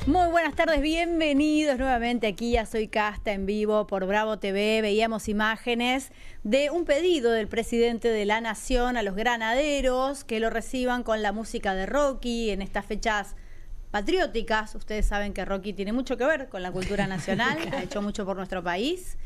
Muy buenas tardes, bienvenidos nuevamente aquí. Ya soy Casta en vivo por Bravo TV. Veíamos imágenes de un pedido del presidente de la Nación a los granaderos que lo reciban con la música de Rocky en estas fechas patrióticas. Ustedes saben que Rocky tiene mucho que ver con la cultura nacional, ha hecho mucho por nuestro país.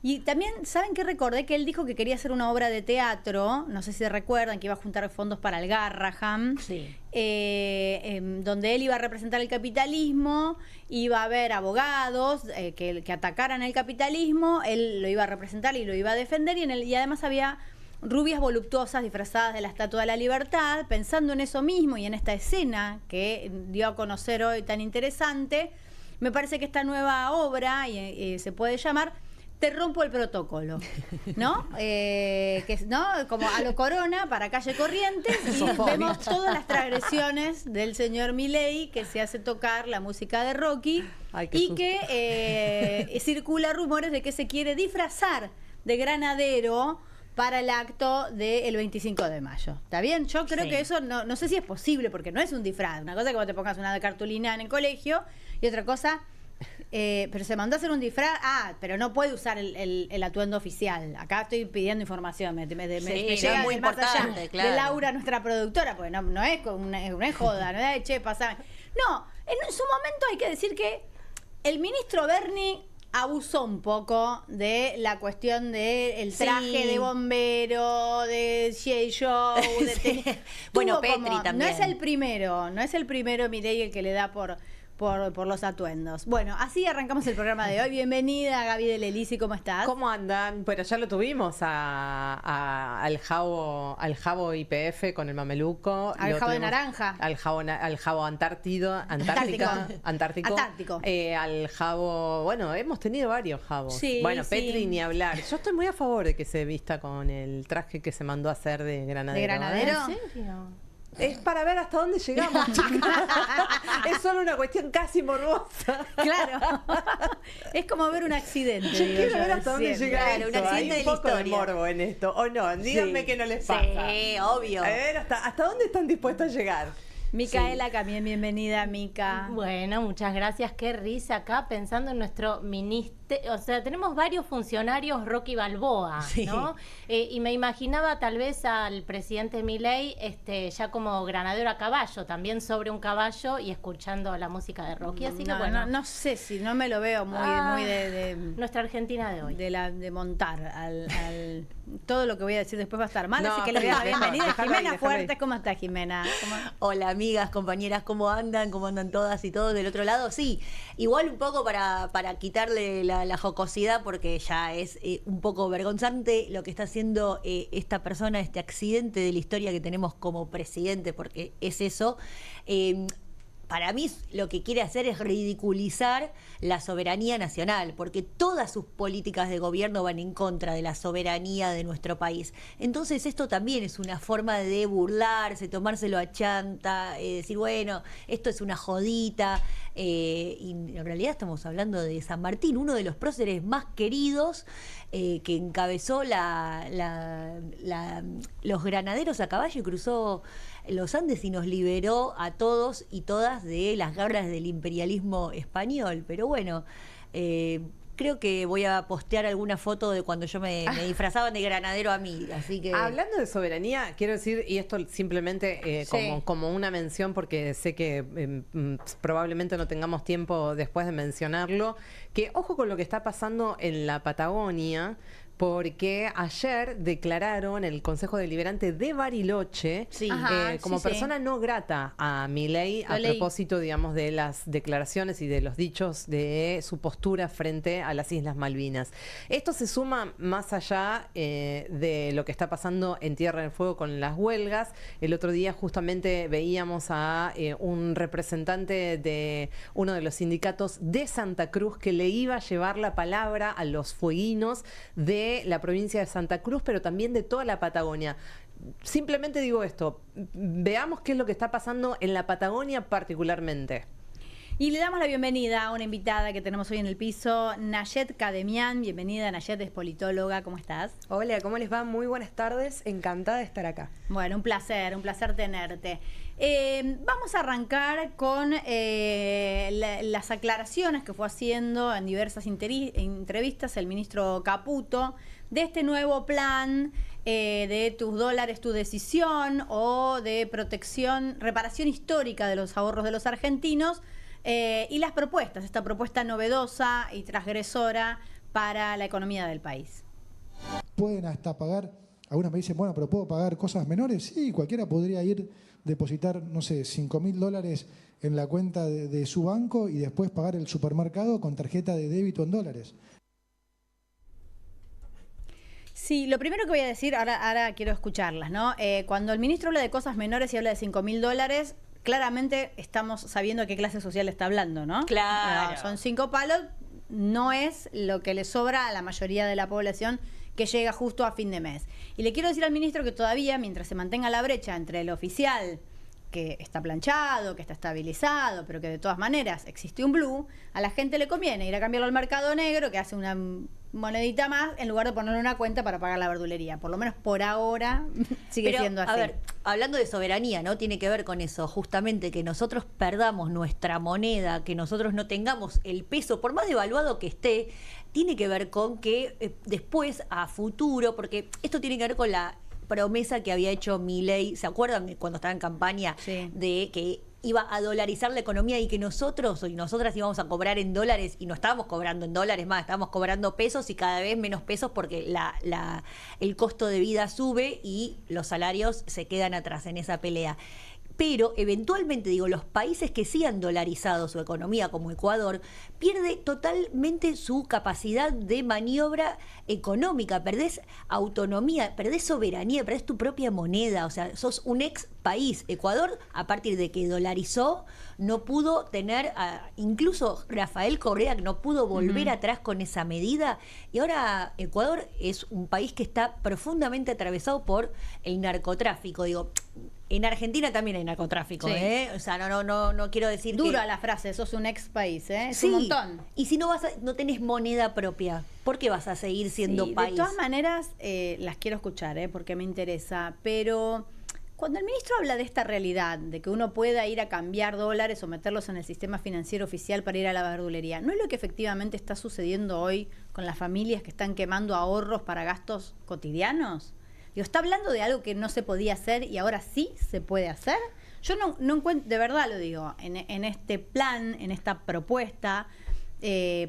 Y también, ¿saben qué recordé? Que él dijo que quería hacer una obra de teatro, no sé si recuerdan, que iba a juntar fondos para el Garraham, sí. Donde él iba a representar el capitalismo, iba a haber abogados que atacaran el capitalismo, él lo iba a representar y lo iba a defender, y además había rubias voluptuosas disfrazadas de la Estatua de la Libertad. Pensando en eso mismo y en esta escena que dio a conocer hoy tan interesante, me parece que esta nueva obra se puede llamar Te rompo el protocolo, ¿no? ¿No? Como a lo Corona para Calle Corrientes, y vemos todas las transgresiones del señor Milei, que se hace tocar la música de Rocky. Ay, y que circula rumores de que se quiere disfrazar de granadero para el acto del 25 de mayo. ¿Está bien? Yo creo que eso no sé si es posible, porque no es un disfraz. Una cosa es que vos te pongas una cartulina en el colegio, y otra cosa, pero se mandó a hacer un disfraz. Pero no puede usar el atuendo oficial. Acá estoy pidiendo información. Me llega muy más allá importante, claro. de Laura, nuestra productora, porque no es joda, no es che, pasame. No, en su momento hay que decir que el ministro Berni abusó un poco de la cuestión del traje de bombero, de G.I. Joe. Bueno, Petri también. No es el primero Milei el que le da por los atuendos. Bueno, así arrancamos el programa de hoy. Bienvenida, Gaby de Lelisi, ¿cómo estás? ¿Cómo andan? Pero ya lo tuvimos al Jabo YPF con el mameluco. Al Jabo de naranja. Al Jabo Antártico. Al Jabo, bueno, hemos tenido varios Jabos. Sí, bueno, sí. Petri ni hablar. Yo estoy muy a favor de que se vista con el traje que se mandó a hacer de granadero. ¿De granadero? ¿En serio? Es para ver hasta dónde llegamos, chicas. Es solo una cuestión casi morbosa. Claro. Es como ver un accidente. Yo quiero ver hasta dónde llega Claro, esto. un accidente Hay de la un poco de historia. morbo en esto, ¿o no? Díganme que no les pasa. Sí, obvio. A ver, ¿hasta dónde están dispuestos a llegar? Micaela también, bienvenida, Mica. Bueno, muchas gracias. Qué risa acá pensando en nuestro ministerio. O sea, tenemos varios funcionarios Rocky Balboa, ¿no? Y me imaginaba tal vez al presidente Milei ya como granadero a caballo, también sobre un caballo y escuchando la música de Rocky. Así que bueno. No sé si no me lo veo muy de nuestra Argentina de hoy. de montar al todo lo que voy a decir después va a estar mal, No, así que le doy la bienvenida a déjalo ahí, Jimena déjalo ahí. Fuertes. ¿Cómo está, Jimena? Hola, amigas, compañeras, ¿cómo andan? ¿Cómo andan todas y todos del otro lado? Sí, igual un poco para quitarle la jocosidad, porque ya es un poco vergonzante lo que está haciendo esta persona, este accidente de la historia que tenemos como presidente, porque es eso. Para mí lo que quiere hacer es ridiculizar la soberanía nacional, porque todas sus políticas de gobierno van en contra de la soberanía de nuestro país. Entonces esto también es una forma de burlarse, tomárselo a chanta, decir, bueno, esto es una jodita. Y en realidad estamos hablando de San Martín, uno de los próceres más queridos, que encabezó los granaderos a caballo y cruzó los Andes y nos liberó a todos y todas de las garras del imperialismo español. Pero bueno, creo que voy a postear alguna foto de cuando yo me disfrazaban de granadero a mí, así que... Hablando de soberanía, quiero decir, y esto simplemente como una mención, porque sé que probablemente no tengamos tiempo después de mencionarlo, que ojo con lo que está pasando en la Patagonia, porque ayer declararon el Consejo Deliberante de Bariloche como persona no grata a Milei a propósito, digamos, de las declaraciones y de los dichos de su postura frente a las Islas Malvinas. Esto se suma más allá de lo que está pasando en Tierra del Fuego con las huelgas. El otro día justamente veíamos a un representante de uno de los sindicatos de Santa Cruz que le iba a llevar la palabra a los fueguinos de la provincia de Santa Cruz, pero también de toda la Patagonia. Simplemente digo esto, veamos qué es lo que está pasando en la Patagonia particularmente. Y le damos la bienvenida a una invitada que tenemos hoy en el piso, Nayet Kademian. Bienvenida, Nayet, es politóloga. ¿Cómo estás? Hola, ¿cómo les va? Muy buenas tardes. Encantada de estar acá. Bueno, un placer tenerte. Vamos a arrancar con las aclaraciones que fue haciendo en diversas entrevistas el ministro Caputo de este nuevo plan de tus dólares, tu decisión, o de protección, reparación histórica de los ahorros de los argentinos, y las propuestas, esta propuesta novedosa y transgresora para la economía del país. Pueden hasta pagar, algunos me dicen, bueno, pero ¿puedo pagar cosas menores? Sí, cualquiera podría ir, depositar, no sé, $5.000 en la cuenta de su banco y después pagar el supermercado con tarjeta de débito en dólares. Sí, lo primero que voy a decir, ahora quiero escucharlas, ¿no? Cuando el ministro habla de cosas menores y habla de $5.000, claramente estamos sabiendo a qué clase social está hablando, ¿no? Claro. Son 5 palos, no es lo que le sobra a la mayoría de la población que llega justo a fin de mes. Y le quiero decir al ministro que todavía, mientras se mantenga la brecha entre el oficial, que está planchado, que está estabilizado, pero que de todas maneras existe un blue, a la gente le conviene ir a cambiarlo al mercado negro, que hace una monedita más, en lugar de ponerle una cuenta para pagar la verdulería. Por lo menos por ahora sigue siendo así. A ver, hablando de soberanía, ¿no? Tiene que ver con eso, justamente, que nosotros perdamos nuestra moneda, que nosotros no tengamos el peso, por más devaluado que esté, tiene que ver con que después, a futuro, porque esto tiene que ver con la promesa que había hecho Milei, ¿se acuerdan cuando estaba en campaña? Sí. De que iba a dolarizar la economía y que nosotros y nosotras íbamos a cobrar en dólares, y no estábamos cobrando en dólares más, estábamos cobrando pesos, y cada vez menos pesos porque el costo de vida sube y los salarios se quedan atrás en esa pelea. Pero eventualmente, digo, los países que sí han dolarizado su economía, como Ecuador, pierde totalmente su capacidad de maniobra económica, perdés autonomía, perdés soberanía, perdés tu propia moneda, o sea, sos un ex país. Ecuador, a partir de que dolarizó, no pudo tener, incluso Rafael Correa, que no pudo volver atrás con esa medida, y ahora Ecuador es un país que está profundamente atravesado por el narcotráfico, digo. En Argentina también hay narcotráfico, Sí. O sea, no quiero decir Dura que... la frase, sos un ex país, es Sí, un montón. y si no tenés moneda propia, ¿por qué vas a seguir siendo Sí, país? de todas maneras, las quiero escuchar, porque me interesa, pero cuando el ministro habla de esta realidad, de que uno pueda ir a cambiar dólares o meterlos en el sistema financiero oficial para ir a la verdulería, ¿no es lo que efectivamente está sucediendo hoy con las familias que están quemando ahorros para gastos cotidianos? Digo, ¿está hablando de algo que no se podía hacer y ahora sí se puede hacer? Yo no encuentro, de verdad lo digo, en este plan, en esta propuesta,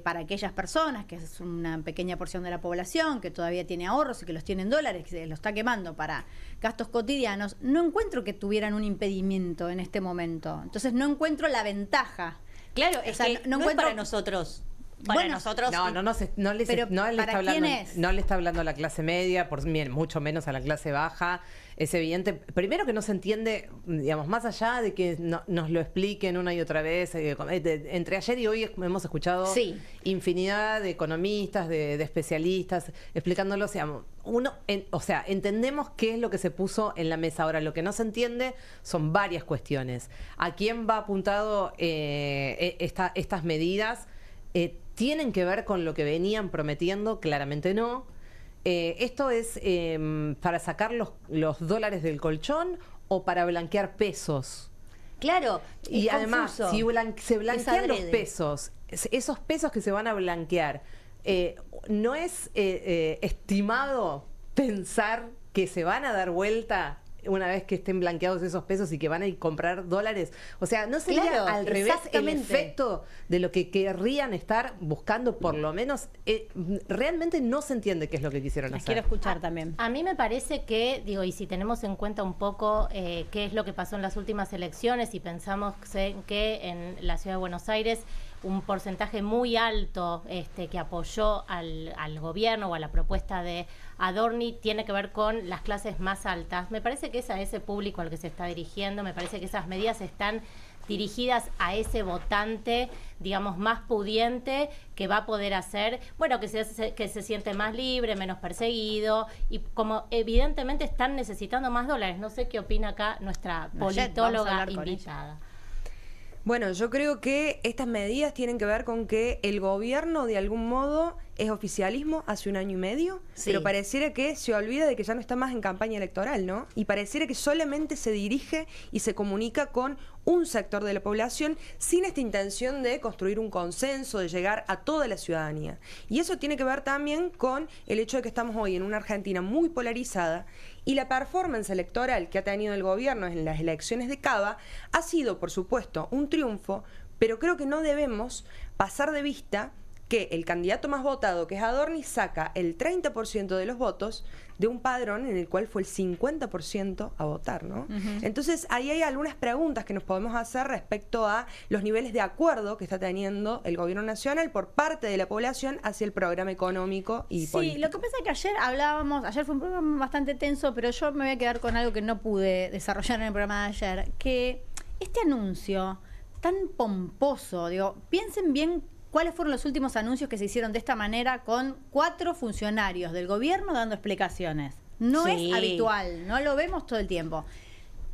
para aquellas personas, que es una pequeña porción de la población que todavía tiene ahorros y que los tiene en dólares, que se los está quemando para gastos cotidianos, no encuentro que tuvieran un impedimento en este momento. Entonces no encuentro la ventaja. Claro, O sea, no es encuentro... para nosotros. Para Bueno, nosotros... Pero ¿para quién es? No le está hablando a la clase media, mucho menos a la clase baja. Es evidente, primero, que no se entiende, digamos, más allá de que nos lo expliquen una y otra vez. Entre ayer y hoy hemos escuchado infinidad de economistas, de especialistas, explicándolo. Entendemos qué es lo que se puso en la mesa. Ahora, lo que no se entiende son varias cuestiones. ¿A quién va apuntado estas medidas? ¿Tienen que ver con lo que venían prometiendo? Claramente no. ¿Esto es para sacar los dólares del colchón o para blanquear pesos? Claro, y además, si se blanquean los adrede. pesos, esos pesos que se van a blanquear, ¿no es estimado pensar que se van a dar vuelta una vez que estén blanqueados esos pesos y que van a ir a comprar dólares? O sea, ¿no sería Claro, al revés el exactamente. efecto de lo que querrían estar buscando? Por lo menos, realmente no se entiende qué es lo que quisieron Las hacer. quiero escuchar también. A mí me parece que, digo, y si tenemos en cuenta un poco qué es lo que pasó en las últimas elecciones y pensamos que en la ciudad de Buenos Aires un porcentaje muy alto que apoyó al gobierno o a la propuesta de Adorni tiene que ver con las clases más altas. Me parece que es a ese público al que se está dirigiendo, me parece que esas medidas están dirigidas a ese votante, digamos, más pudiente, que va a poder hacer, bueno, que se siente más libre, menos perseguido, y como evidentemente están necesitando más dólares. No sé qué opina acá nuestra Nayet, vamos a politóloga hablar con invitada. Bueno, yo creo que estas medidas tienen que ver con que el gobierno de algún modo es oficialismo hace 1 año y medio, pero pareciera que se olvida de que ya no está más en campaña electoral, ¿no? Y pareciera que solamente se dirige y se comunica con un sector de la población sin esta intención de construir un consenso, de llegar a toda la ciudadanía. Y eso tiene que ver también con el hecho de que estamos hoy en una Argentina muy polarizada y la performance electoral que ha tenido el gobierno en las elecciones de Cava ha sido, por supuesto, un triunfo, pero creo que no debemos pasar de vista que el candidato más votado, que es Adorni, saca el 30% de los votos de un padrón en el cual fue el 50% a votar, ¿no? Entonces, ahí hay algunas preguntas que nos podemos hacer respecto a los niveles de acuerdo que está teniendo el gobierno nacional por parte de la población hacia el programa económico y político. Sí, lo que pasa es que ayer fue un programa bastante tenso, pero yo me voy a quedar con algo que no pude desarrollar en el programa de ayer, que este anuncio tan pomposo, digo, piensen bien cuáles fueron los últimos anuncios que se hicieron de esta manera con 4 funcionarios del gobierno dando explicaciones. No es habitual, no lo vemos todo el tiempo.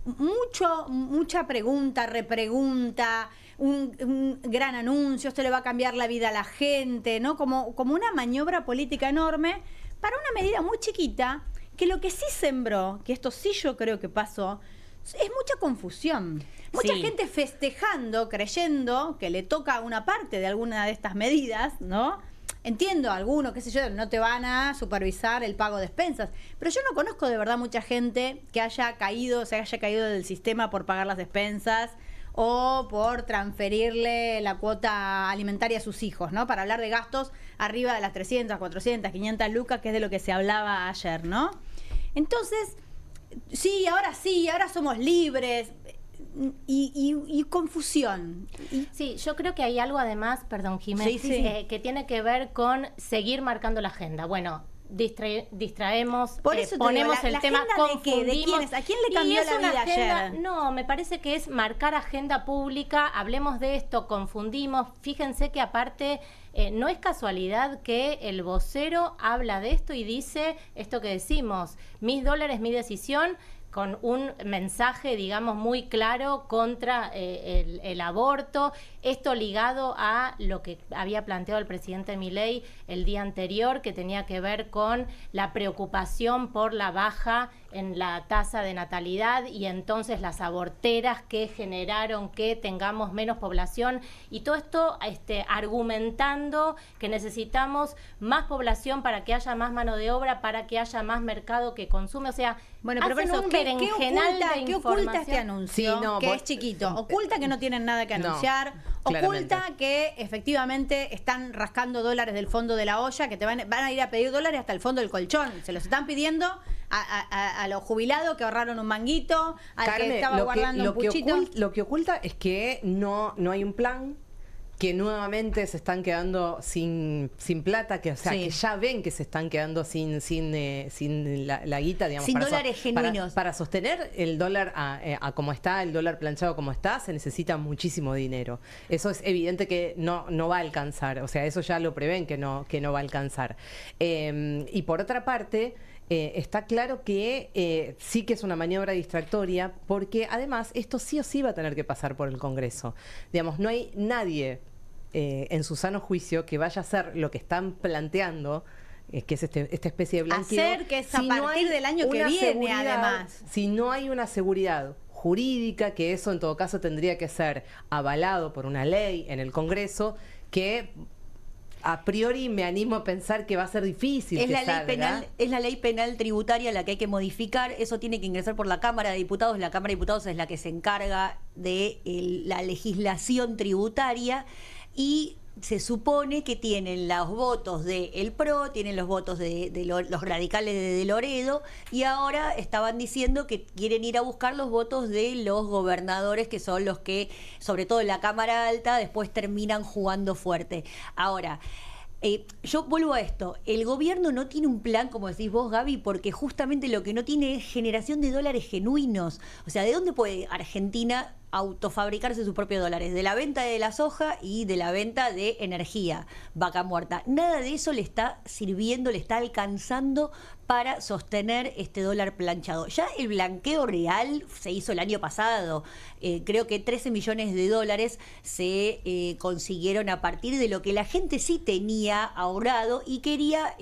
Mucha pregunta, repregunta, un gran anuncio, esto le va a cambiar la vida a la gente, ¿no? Como una maniobra política enorme para una medida muy chiquita, que lo que sí sembró, que esto sí yo creo que pasó, es mucha confusión. Mucha gente festejando, creyendo que le toca una parte de alguna de estas medidas, ¿no? Entiendo, algunos, qué sé yo, no te van a supervisar el pago de despensas, pero yo no conozco de verdad mucha gente que se haya caído del sistema por pagar las despensas o por transferirle la cuota alimentaria a sus hijos, ¿no? Para hablar de gastos arriba de las 300, 400, 500 lucas, que es de lo que se hablaba ayer, ¿no? Entonces, ahora somos libres. Y confusión. Sí, yo creo que hay algo además, perdón, Jiménez, que tiene que ver con seguir marcando la agenda. Bueno, distraemos, por eso ponemos digo, el tema, confundimos. ¿De quiénes? ¿A quién le cambió la vida ayer? No, me parece que es marcar agenda pública, hablemos de esto, confundimos. Fíjense que aparte no es casualidad que el vocero habla de esto y dice esto que decimos, mis dólares, mi decisión, con un mensaje, digamos, muy claro contra el aborto, esto ligado a lo que había planteado el presidente Milei el día anterior, que tenía que ver con la preocupación por la baja en la tasa de natalidad y entonces las aborteras que generaron que tengamos menos población, y todo esto argumentando que necesitamos más población para que haya más mano de obra, para que haya más mercado que consume, o sea, bueno, pero hacen un berenjenal de ¿qué oculta este anuncio? Que es chiquito. Oculta que no tienen nada que anunciar. Oculta que efectivamente están rascando dólares del fondo de la olla, que te van a ir a pedir dólares hasta el fondo del colchón. Se los están pidiendo a los jubilados que ahorraron un manguito, al Carmen, que estaba guardando un puchito. Lo que oculta es que no hay un plan, que nuevamente se están quedando sin plata, que que ya ven que se están quedando sin la guita, digamos, sin dólares genuinos. Para sostener el dólar a como está, el dólar planchado como está, se necesita muchísimo dinero. Eso es evidente que no va a alcanzar, o sea, eso ya lo prevén que no va a alcanzar. Y por otra parte, está claro que sí que es una maniobra distractoria, porque además esto sí o sí va a tener que pasar por el Congreso. Digamos, no hay nadie en su sano juicio que vaya a hacer lo que están planteando, que es esta especie de blanqueo. Hacer que es a partir del año que viene, además. Si no hay una seguridad jurídica, que eso en todo caso tendría que ser avalado por una ley en el Congreso, que a priori me animo a pensar que va a ser difícil. Es la ley penal tributaria la que hay que modificar. Eso tiene que ingresar por la Cámara de Diputados. La Cámara de Diputados es la que se encarga de la legislación tributaria y se supone que tienen los votos del PRO, tienen los votos de los radicales de Loredo, y ahora estaban diciendo que quieren ir a buscar los votos de los gobernadores, que son los que, sobre todo en la Cámara Alta, después terminan jugando fuerte. Ahora, yo vuelvo a esto, el gobierno no tiene un plan, como decís vos, Gaby, porque justamente lo que no tiene es generación de dólares genuinos. O sea, ¿de dónde puede Argentina autofabricarse sus propios dólares, de la venta de la soja y de la venta de energía, vaca muerta. Nada de eso le está sirviendo, le está alcanzando para sostener este dólar planchado. Ya el blanqueo real se hizo el año pasado. Creo que 13 millones de dólares se consiguieron a partir de lo que la gente sí tenía ahorrado y quería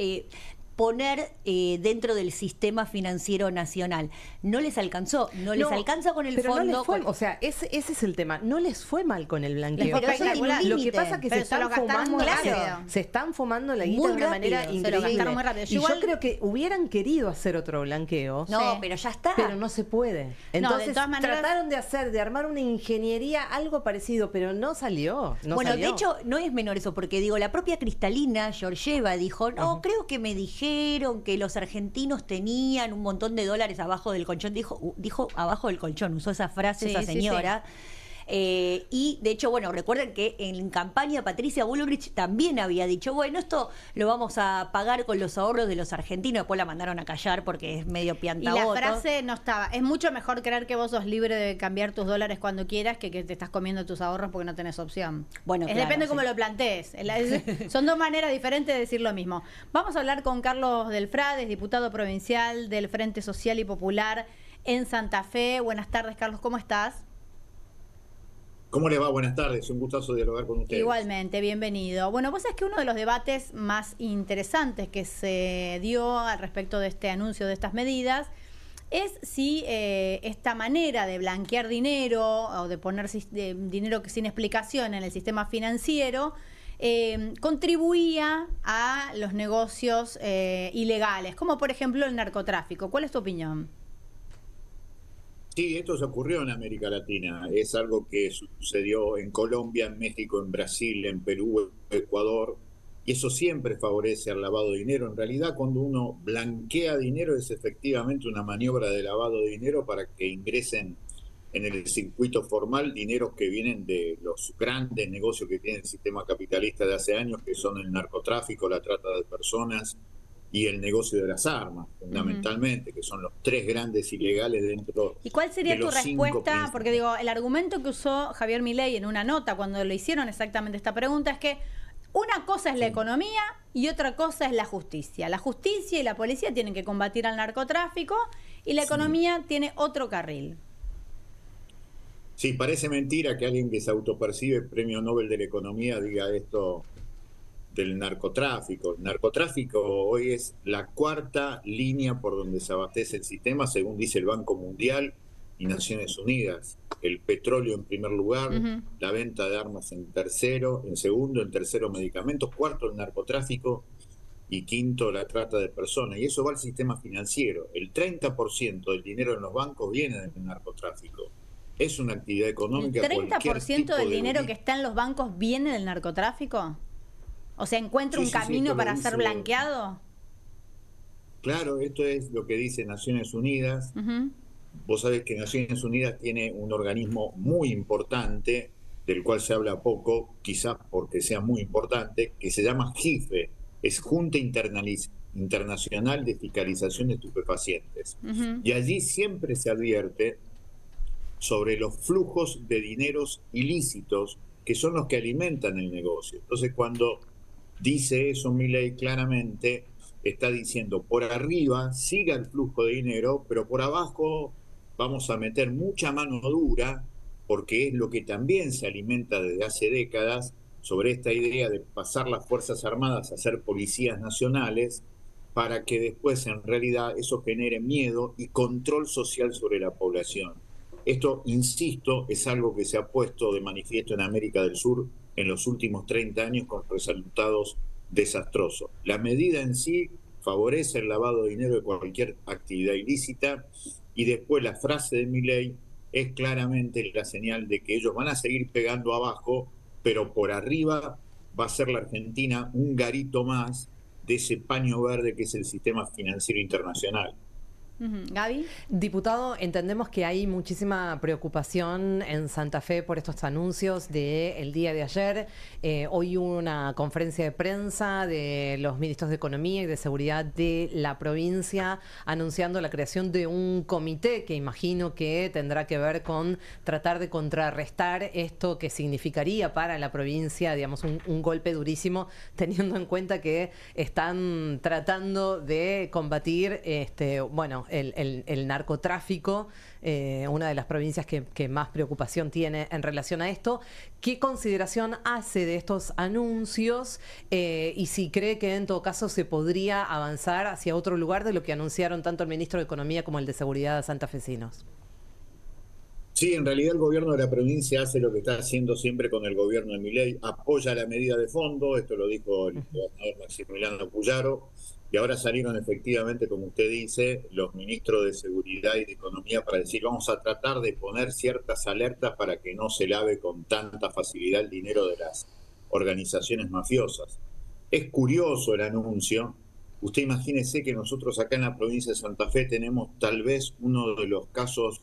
poner dentro del sistema financiero nacional. No les alcanzó, no les alcanza con el fondo. No les fue, o sea, ese es el tema. No les fue mal con el blanqueo. Pero eso tiene un lo límite. que pasa es que se están fumando la guita de una manera increíble. Muy rápido. Y yo creo que hubieran querido hacer otro blanqueo. No, pero ya está. Pero no se puede. Entonces de todas maneras, trataron de armar una ingeniería algo parecido, pero no salió. De hecho, no es menor eso, porque digo, la propia Cristalina Georgieva dijo, no, creo que me dijeron que los argentinos tenían un montón de dólares abajo del colchón. Dijo abajo del colchón, usó esa frase esa señora. Y de hecho, recuerden que en campaña Patricia Bullrich también había dicho, bueno, esto lo vamos a pagar con los ahorros de los argentinos. Después la mandaron a callar porque es medio piantaboto. Y la frase no estaba. Es mucho mejor creer que vos sos libre de cambiar tus dólares cuando quieras que te estás comiendo tus ahorros porque no tenés opción. Bueno, claro, depende cómo lo plantees. Son dos maneras diferentes de decir lo mismo. Vamos a hablar con Carlos Delfrades, diputado provincial del Frente Social y Popular en Santa Fe. Buenas tardes, Carlos, ¿cómo estás? ¿Cómo le va? Buenas tardes, un gustazo dialogar con ustedes. Igualmente, bienvenido. Bueno, vos sabés que uno de los debates más interesantes que se dio al respecto de este anuncio de estas medidas es si esta manera de blanquear dinero o de poner dinero sin explicación en el sistema financiero contribuía a los negocios ilegales, como por ejemplo el narcotráfico. ¿Cuál es tu opinión? Sí, esto se ocurrió en América Latina. Es algo que sucedió en Colombia, en México, en Brasil, en Perú, Ecuador. Y eso siempre favorece al lavado de dinero. En realidad, cuando uno blanquea dinero, es efectivamente una maniobra de lavado de dinero para que ingresen en el circuito formal dineros que vienen de los grandes negocios que tiene el sistema capitalista de hace años, que son el narcotráfico, la trata de personas y el negocio de las armas, fundamentalmente, que son los tres grandes ilegales dentro. ¿Y cuál sería tu respuesta? Porque digo, el argumento que usó Javier Milei en una nota cuando le hicieron exactamente esta pregunta es que una cosa es la economía y otra cosa es la justicia. La justicia y la policía tienen que combatir al narcotráfico y la economía tiene otro carril. Sí, parece mentira que alguien que se autopercibe premio Nobel de la Economía diga esto del narcotráfico. El narcotráfico hoy es la cuarta línea por donde se abastece el sistema, según dice el Banco Mundial y Naciones Unidas. El petróleo en primer lugar, la venta de armas en tercero, en segundo, en tercero medicamentos, cuarto el narcotráfico y quinto la trata de personas. Y eso va al sistema financiero. El 30% del dinero en los bancos viene del narcotráfico. Es una actividad económica. ¿El 30% del dinero que está en los bancos viene del narcotráfico? O sea, ¿encuentra un camino para ser blanqueado? Claro, esto es lo que dice Naciones Unidas. Vos sabés que Naciones Unidas tiene un organismo muy importante, del cual se habla poco, quizás porque sea muy importante, que se llama JIFE, es Junta Internacional de Fiscalización de Estupefacientes. Y allí siempre se advierte sobre los flujos de dineros ilícitos que son los que alimentan el negocio. Entonces, cuando dice eso Milei claramente, está diciendo por arriba siga el flujo de dinero, pero por abajo vamos a meter mucha mano dura, porque es lo que también se alimenta desde hace décadas sobre esta idea de pasar las Fuerzas Armadas a ser policías nacionales, para que después en realidad eso genere miedo y control social sobre la población. Esto, insisto, es algo que se ha puesto de manifiesto en América del Sur en los últimos 30 años con resultados desastrosos. La medida en sí favorece el lavado de dinero de cualquier actividad ilícita y después la frase de Milei es claramente la señal de que ellos van a seguir pegando abajo, pero por arriba va a ser la Argentina un garito más de ese paño verde que es el sistema financiero internacional. Gaby. Diputado, entendemos que hay muchísima preocupación en Santa Fe por estos anuncios del día de ayer. Hoy hubo una conferencia de prensa de los ministros de Economía y de Seguridad de la provincia anunciando la creación de un comité que imagino que tendrá que ver con tratar de contrarrestar esto que significaría para la provincia, digamos, un golpe durísimo, teniendo en cuenta que están tratando de combatir, el narcotráfico, una de las provincias que más preocupación tiene en relación a esto. ¿Qué consideración hace de estos anuncios y si cree que en todo caso se podría avanzar hacia otro lugar de lo que anunciaron tanto el ministro de Economía como el de Seguridad santafesinos? Sí, en realidad el gobierno de la provincia hace lo que está haciendo siempre con el gobierno de Milei, apoya la medida de fondo, esto lo dijo el gobernador Maximiliano Puyaro, y ahora salieron efectivamente, como usted dice, los ministros de Seguridad y de Economía para decir vamos a tratar de poner ciertas alertas para que no se lave con tanta facilidad el dinero de las organizaciones mafiosas. Es curioso el anuncio. Usted imagínese que nosotros acá en la provincia de Santa Fe tenemos tal vez uno de los casos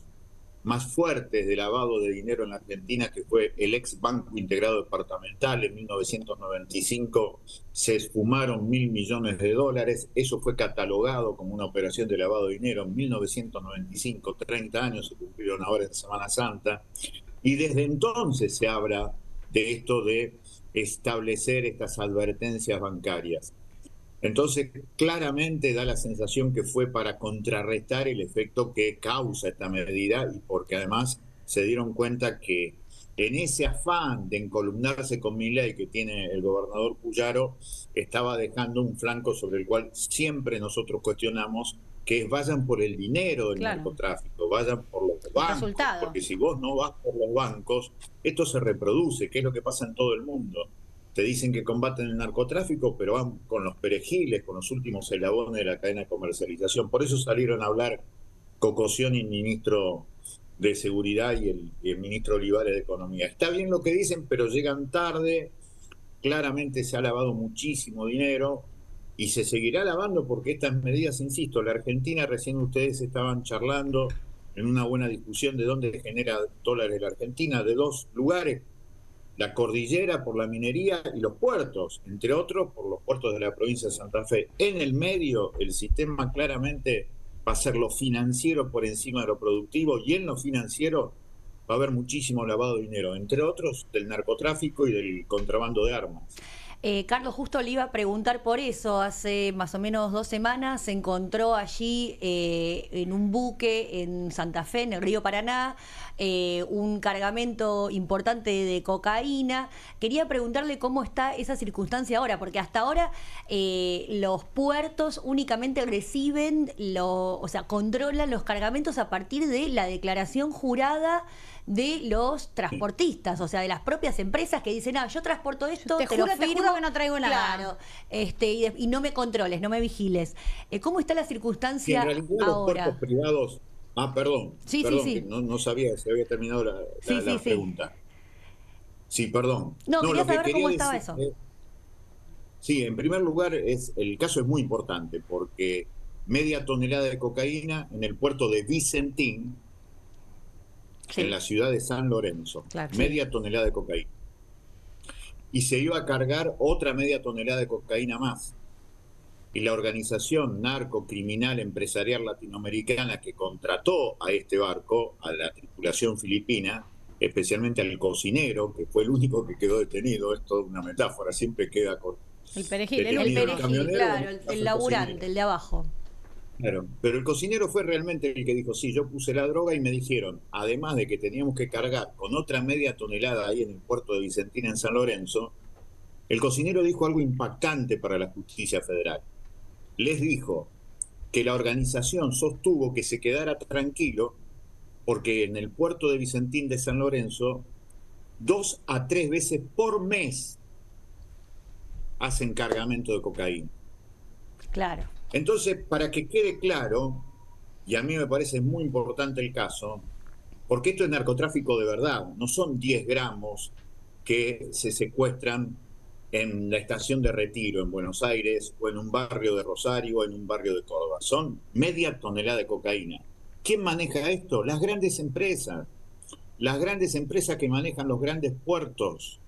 más fuertes de lavado de dinero en la Argentina, que fue el ex Banco Integrado Departamental. En 1995 se esfumaron $1.000 millones. Eso fue catalogado como una operación de lavado de dinero. En 1995, 30 años se cumplieron ahora en Semana Santa. Y desde entonces se habla de esto de establecer estas advertencias bancarias. Entonces, claramente da la sensación que fue para contrarrestar el efecto que causa esta medida y porque además se dieron cuenta que en ese afán de encolumnarse con Milei que tiene el gobernador Puyaro, estaba dejando un flanco sobre el cual siempre nosotros cuestionamos, que es vayan por el dinero del narcotráfico, vayan por los bancos, porque si vos no vas por los bancos, esto se reproduce, que es lo que pasa en todo el mundo. Te dicen que combaten el narcotráfico, pero van con los perejiles, con los últimos eslabones de la cadena de comercialización. Por eso salieron a hablar Cocosioni, el ministro de Seguridad, y el ministro Olivares de Economía. Está bien lo que dicen, pero llegan tarde. Claramente se ha lavado muchísimo dinero y se seguirá lavando porque estas medidas, insisto, la Argentina, recién ustedes estaban charlando en una buena discusión de dónde genera dólares la Argentina, de dos lugares: la cordillera por la minería y los puertos, entre otros por los puertos de la provincia de Santa Fe. En el medio, el sistema claramente va a ser lo financiero por encima de lo productivo, y en lo financiero va a haber muchísimo lavado de dinero, entre otros del narcotráfico y del contrabando de armas. Carlos, justo le iba a preguntar por eso. Hace más o menos 2 semanas se encontró allí en un buque en Santa Fe, en el río Paraná, un cargamento importante de cocaína. Quería preguntarle cómo está esa circunstancia ahora, porque hasta ahora los puertos únicamente reciben, controlan los cargamentos a partir de la declaración jurada de los transportistas, o sea, de las propias empresas que dicen, yo transporto esto, te lo firmo, juro que no traigo nada. Claro, y no me controles, no me vigiles. ¿Cómo está la circunstancia en realidad ahora? Los puertos privados... perdón, sí. No sabía, se había terminado la pregunta. Sí, perdón. No, quería saber cómo decir, estaba eso. Sí, en primer lugar, el caso es muy importante porque media tonelada de cocaína en el puerto de Vicentín, en la ciudad de San Lorenzo, media tonelada de cocaína. Y se iba a cargar otra media tonelada de cocaína más. Y la organización narcocriminal empresarial latinoamericana que contrató a este barco, a la tripulación filipina, especialmente al cocinero, que fue el único que quedó detenido, esto es una metáfora, siempre queda con... El perejil, claro, el laburante, el de abajo. Claro, pero el cocinero fue realmente el que dijo, sí, yo puse la droga y me dijeron, además de que teníamos que cargar con otra media tonelada ahí en el puerto de Vicentina en San Lorenzo, el cocinero dijo algo impactante para la justicia federal. Les dijo que la organización sostuvo que se quedara tranquilo porque en el puerto de Vicentín de San Lorenzo 2 a 3 veces por mes hacen cargamento de cocaína. Claro. Entonces, para que quede claro, y a mí me parece muy importante el caso, porque esto es narcotráfico de verdad, no son 10 gramos que se secuestran en la estación de Retiro en Buenos Aires, o en un barrio de Rosario, o en un barrio de Córdoba. Son media tonelada de cocaína. ¿Quién maneja esto? Las grandes empresas que manejan los grandes puertos.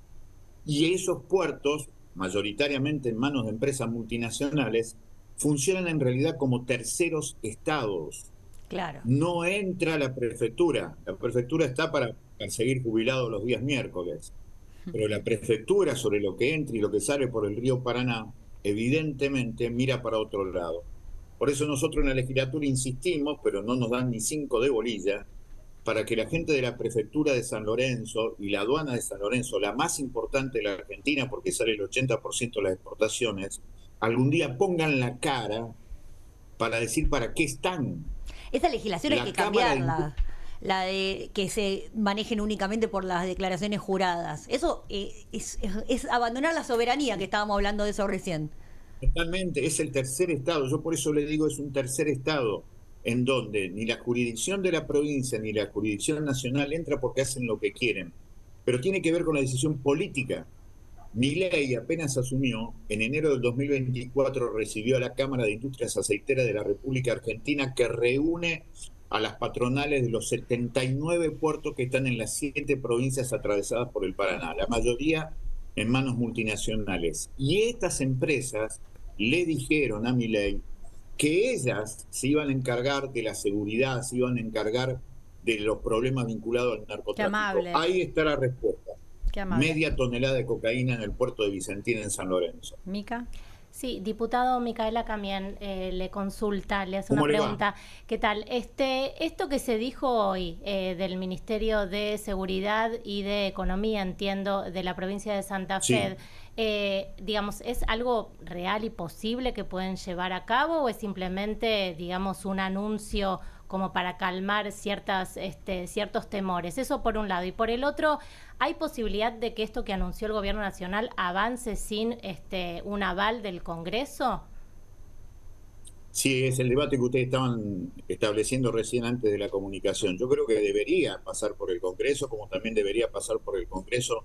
Y esos puertos, mayoritariamente en manos de empresas multinacionales, funcionan en realidad como terceros estados. Claro. No entra la prefectura. La prefectura está para perseguir jubilados los días miércoles. Pero la prefectura, sobre lo que entra y lo que sale por el río Paraná, evidentemente mira para otro lado. Por eso nosotros en la legislatura insistimos, pero no nos dan ni 5 de bolilla, para que la gente de la prefectura de San Lorenzo y la aduana de San Lorenzo, la más importante de la Argentina, porque sale el 80% de las exportaciones, algún día pongan la cara para decir para qué están. Esa legislación hay que cambiarla. La de que se manejen únicamente por las declaraciones juradas. Eso es abandonar la soberanía, que estábamos hablando de eso recién. Totalmente, es el tercer estado. Yo por eso le digo es un tercer estado, en donde ni la jurisdicción de la provincia ni la jurisdicción nacional entra porque hacen lo que quieren. Pero tiene que ver con la decisión política. Milei apenas asumió, en enero del 2024 recibió a la Cámara de Industrias Aceiteras de la República Argentina, que reúne a las patronales de los 79 puertos que están en las 7 provincias atravesadas por el Paraná, la mayoría en manos multinacionales. Y estas empresas le dijeron a Milei que ellas se iban a encargar de la seguridad, se iban a encargar de los problemas vinculados al narcotráfico. Ahí está la respuesta. Media tonelada de cocaína en el puerto de Vicentín, en San Lorenzo. Mica. Sí, diputado Micaela Camien le consulta, le hace una pregunta. ¿Qué tal? Esto que se dijo hoy del Ministerio de Seguridad y de Economía, entiendo, de la provincia de Santa Fe, digamos, ¿es algo real y posible que pueden llevar a cabo o es simplemente, digamos, un anuncio como para calmar ciertos temores? Eso por un lado. Y por el otro, ¿hay posibilidad de que esto que anunció el Gobierno Nacional avance sin un aval del Congreso? Sí, es el debate que ustedes estaban estableciendo recién antes de la comunicación. Yo creo que debería pasar por el Congreso, como también debería pasar por el Congreso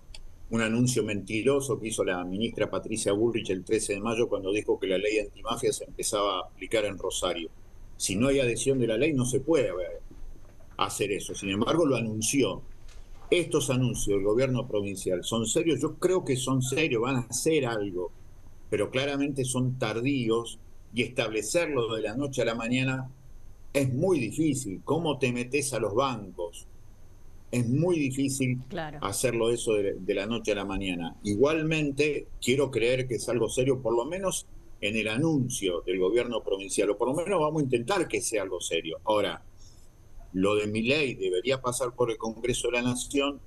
un anuncio mentiroso que hizo la ministra Patricia Bullrich el 13 de mayo cuando dijo que la ley antimafia se empezaba a aplicar en Rosario. Si no hay adhesión de la ley, no se puede hacer eso. Sin embargo, lo anunció. Estos anuncios del gobierno provincial son serios. Yo creo que son serios, van a hacer algo, pero claramente son tardíos y establecerlo de la noche a la mañana es muy difícil. ¿Cómo te metes a los bancos? Es muy difícil hacerlo eso de la noche a la mañana. Igualmente, quiero creer que es algo serio, por lo menos en el anuncio del gobierno provincial, o por lo menos vamos a intentar que sea algo serio. Ahora, lo de Milei debería pasar por el Congreso de la Nación,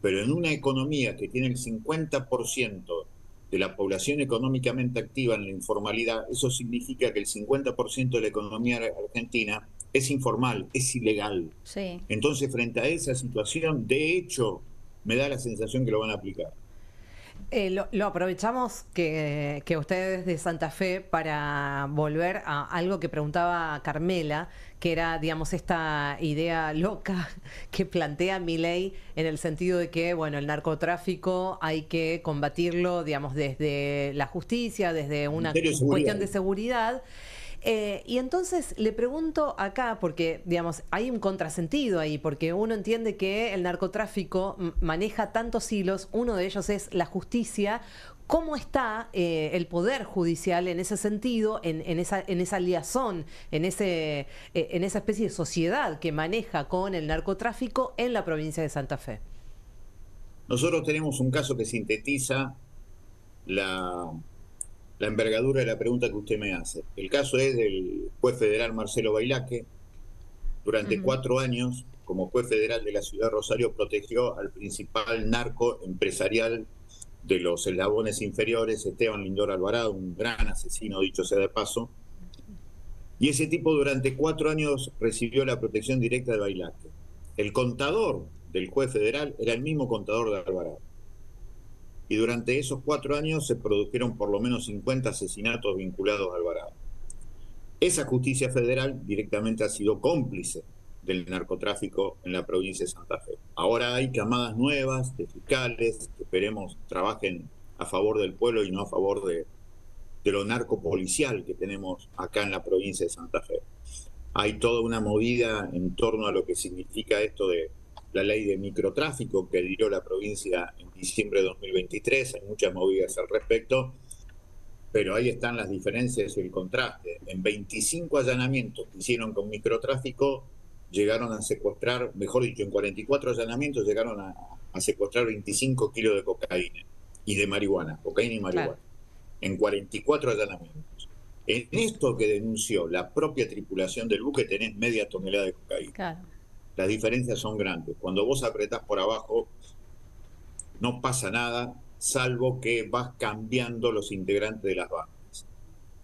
pero en una economía que tiene el 50% de la población económicamente activa en la informalidad, eso significa que el 50% de la economía argentina es informal, es ilegal. Sí. Entonces, frente a esa situación, de hecho, me da la sensación que lo van a aplicar. Lo aprovechamos que ustedes de Santa Fe para volver a algo que preguntaba Carmela, que era, digamos, esta idea loca que plantea Milei en el sentido de que, bueno, el narcotráfico hay que combatirlo, digamos, desde la justicia, desde una cuestión de seguridad. Y entonces le pregunto acá, porque digamos hay un contrasentido ahí, porque uno entiende que el narcotráfico maneja tantos hilos, uno de ellos es la justicia. ¿Cómo está el Poder Judicial en ese sentido, en esa liazón, en esa especie de sociedad que maneja con el narcotráfico en la provincia de Santa Fe? Nosotros tenemos un caso que sintetiza la envergadura de la pregunta que usted me hace. El caso es del juez federal Marcelo Bailaque. Durante 4 años, como juez federal de la ciudad de Rosario, protegió al principal narco empresarial de los eslabones inferiores, Esteban Lindor Alvarado, un gran asesino, dicho sea de paso. Y ese tipo durante 4 años recibió la protección directa de Bailaque. El contador del juez federal era el mismo contador de Alvarado. Y durante esos 4 años se produjeron por lo menos 50 asesinatos vinculados a Alvarado. Esa justicia federal directamente ha sido cómplice del narcotráfico en la provincia de Santa Fe. Ahora hay camadas nuevas de fiscales que esperemos trabajen a favor del pueblo y no a favor de lo narcopolicial que tenemos acá en la provincia de Santa Fe. Hay toda una movida en torno a lo que significa esto de la ley de microtráfico que dio la provincia en diciembre de 2023. Hay muchas movidas al respecto, pero ahí están las diferencias y el contraste. En 25 allanamientos que hicieron con microtráfico, llegaron a secuestrar, mejor dicho, en 44 allanamientos llegaron a secuestrar 25 kilos de cocaína y de marihuana, cocaína y marihuana, claro, en 44 allanamientos. En esto que denunció la propia tripulación del buque tenés media tonelada de cocaína. Claro. Las diferencias son grandes. Cuando vos apretás por abajo, no pasa nada, salvo que vas cambiando los integrantes de las bandas.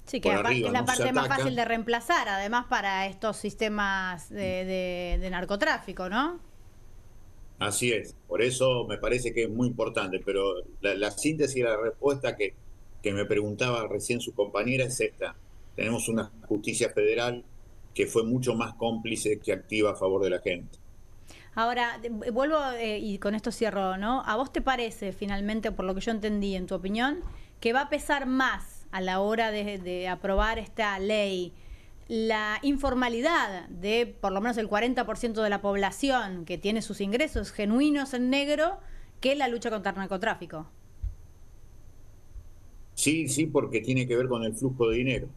Sí, que es la parte más fácil de reemplazar, además, para estos sistemas de narcotráfico, ¿no? Así es. Por eso me parece que es muy importante. Pero la síntesis y la respuesta que me preguntaba recién su compañera es esta. Tenemos una justicia federal que fue mucho más cómplice que activa a favor de la gente. Ahora, vuelvo y con esto cierro, ¿no? ¿A vos te parece, finalmente, por lo que yo entendí, en tu opinión, que va a pesar más a la hora de aprobar esta ley la informalidad de por lo menos el 40% de la población que tiene sus ingresos genuinos en negro que la lucha contra el narcotráfico? Sí, porque tiene que ver con el flujo de dinero,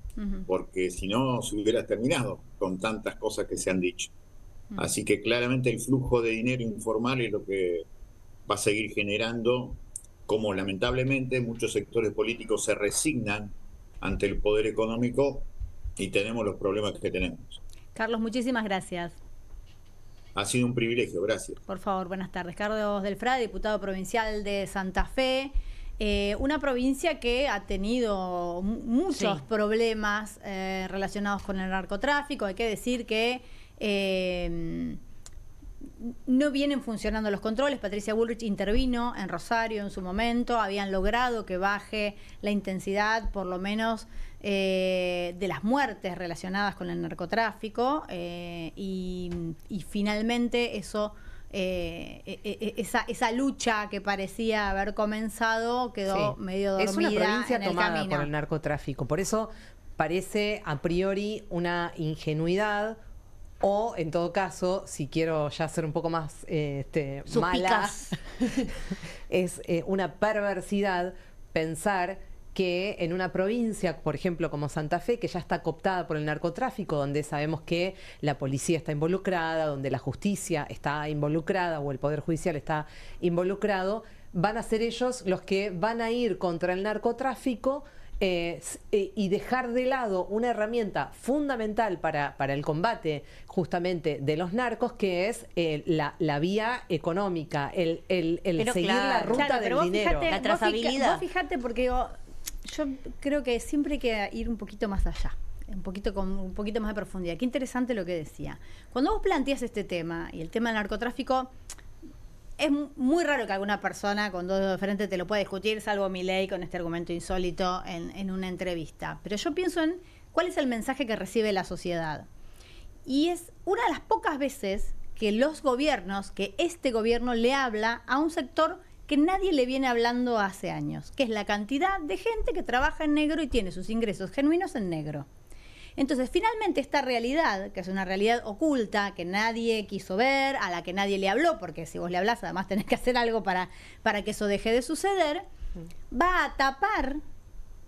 porque si no se hubiera terminado con tantas cosas que se han dicho. Así que claramente el flujo de dinero informal es lo que va a seguir generando, como lamentablemente muchos sectores políticos se resignan ante el poder económico y tenemos los problemas que tenemos. Carlos, muchísimas gracias. Ha sido un privilegio, gracias. Por favor, buenas tardes. Carlos Delfrade, diputado provincial de Santa Fe. Una provincia que ha tenido muchos problemas relacionados con el narcotráfico. Hay que decir que no vienen funcionando los controles. Patricia Bullrich intervino en Rosario en su momento. Habían logrado que baje la intensidad, por lo menos, de las muertes relacionadas con el narcotráfico. Y finalmente eso... esa lucha que parecía haber comenzado quedó medio dormida. Es una provincia en el tomada camino por el narcotráfico, por eso parece a priori una ingenuidad, o en todo caso, si quiero ya ser un poco más mala, es una perversidad pensar que en una provincia, por ejemplo, como Santa Fe, que ya está cooptada por el narcotráfico, donde sabemos que la policía está involucrada, donde la justicia está involucrada o el Poder Judicial está involucrado, van a ser ellos los que van a ir contra el narcotráfico y dejar de lado una herramienta fundamental para el combate justamente de los narcos, que es la vía económica, el seguir la ruta del dinero. La trazabilidad. Vos fijate, porque yo creo que siempre hay que ir un poquito más allá, con un poquito más de profundidad. Qué interesante lo que decía. Cuando vos planteas este tema, y el tema del narcotráfico, es muy raro que alguna persona con dos dedos de frente te lo pueda discutir, salvo Milei con este argumento insólito en una entrevista. Pero yo pienso en cuál es el mensaje que recibe la sociedad. Y es una de las pocas veces que los gobiernos, que este gobierno le habla a un sector que nadie le viene hablando hace años, que es la cantidad de gente que trabaja en negro y tiene sus ingresos genuinos en negro. Entonces, finalmente, esta realidad, que es una realidad oculta, que nadie quiso ver, a la que nadie le habló, porque si vos le hablás, además tenés que hacer algo para que eso deje de suceder, va a tapar,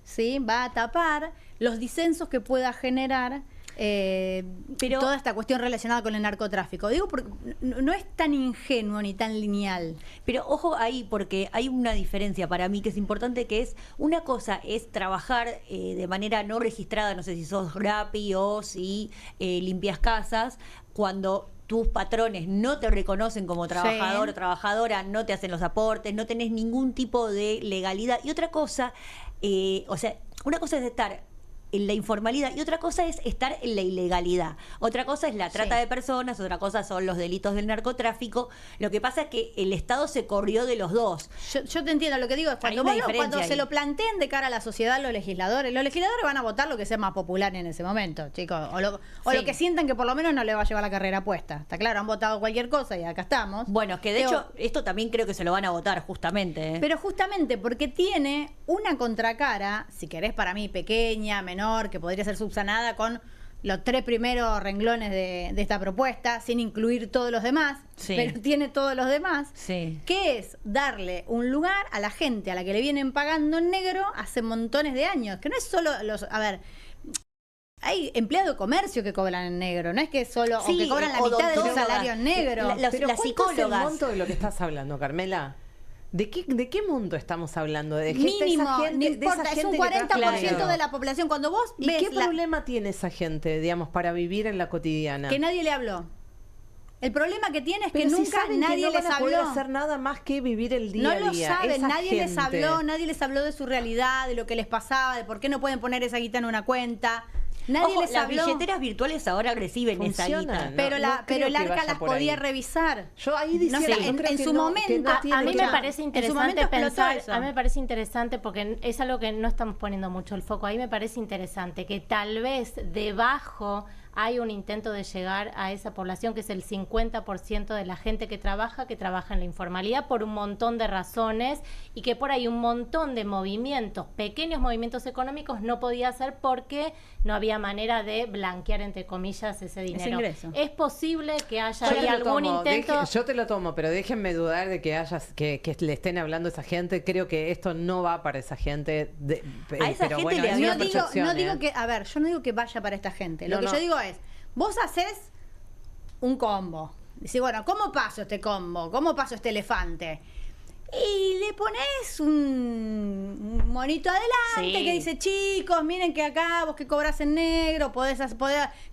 ¿sí? Va a tapar los disensos que pueda generar pero toda esta cuestión relacionada con el narcotráfico. Digo, porque no es tan ingenuo ni tan lineal. Pero ojo ahí, porque hay una diferencia para mí que es importante, que es, una cosa es trabajar de manera no registrada, no sé si sos Rappi o si limpias casas, cuando tus patrones no te reconocen como trabajador o trabajadora, no te hacen los aportes, no tenés ningún tipo de legalidad. Y otra cosa, o sea, una cosa es estar en la informalidad y otra cosa es estar en la ilegalidad. Otra cosa es la trata de personas, otra cosa son los delitos del narcotráfico. Lo que pasa es que el Estado se corrió de los dos. Yo te entiendo, lo que digo es cuando se lo planteen de cara a la sociedad los legisladores van a votar lo que sea más popular en ese momento, chicos, o lo que sientan que por lo menos no le va a llevar la carrera puesta. Está claro, han votado cualquier cosa y acá estamos. Bueno, que de hecho esto también creo que se lo van a votar justamente. Pero justamente porque tiene una contracara, si querés para mí pequeña, menor, que podría ser subsanada con los 3 primeros renglones de esta propuesta, sin incluir todos los demás, pero tiene todos los demás, que es darle un lugar a la gente a la que le vienen pagando en negro hace montones de años, que no es solo hay empleados de comercio que cobran en negro, no es que solo o que cobran la mitad de su salario en negro. Las psicólogas. ¿Es el monto de lo que estás hablando, Carmela? ¿De qué monto estamos hablando? ¿De mínimo? No importa, esa es un 40% de la población. Cuando vos ves... ¿Y qué problema tiene esa gente, digamos, para vivir en la cotidiana? Que nadie le habló. El problema que tiene es que nunca nadie les habló. No hacer nada más que vivir el día a día. No lo saben, nadie les habló de su realidad, de lo que les pasaba, de por qué no pueden poner esa guita en una cuenta. Nadie les habló. Las billeteras virtuales ahora reciben esa guita. Pero el ARCA las podía revisar. Yo ahí diciendo en su momento. A mí me parece interesante pensar, a mí me parece interesante porque es algo que no estamos poniendo mucho el foco. Ahí me parece interesante que tal vez debajo hay un intento de llegar a esa población que es el 50% de la gente que trabaja en la informalidad por un montón de razones y que por ahí un montón de movimientos, pequeños movimientos económicos no podía hacer porque no había manera de blanquear, entre comillas, ese dinero. Es posible que haya algún intento... Yo te lo tomo, pero déjenme dudar de que le estén hablando a esa gente. Creo que esto no va para esa gente. A esa gente bueno, no digo que, a ver, yo no digo que vaya para esta gente. Lo que yo digo es, vos haces un combo. Dice, bueno, ¿cómo paso este combo? ¿Cómo paso este elefante? Y le pones un monito adelante que dice, chicos, miren que acá vos que cobrás en negro,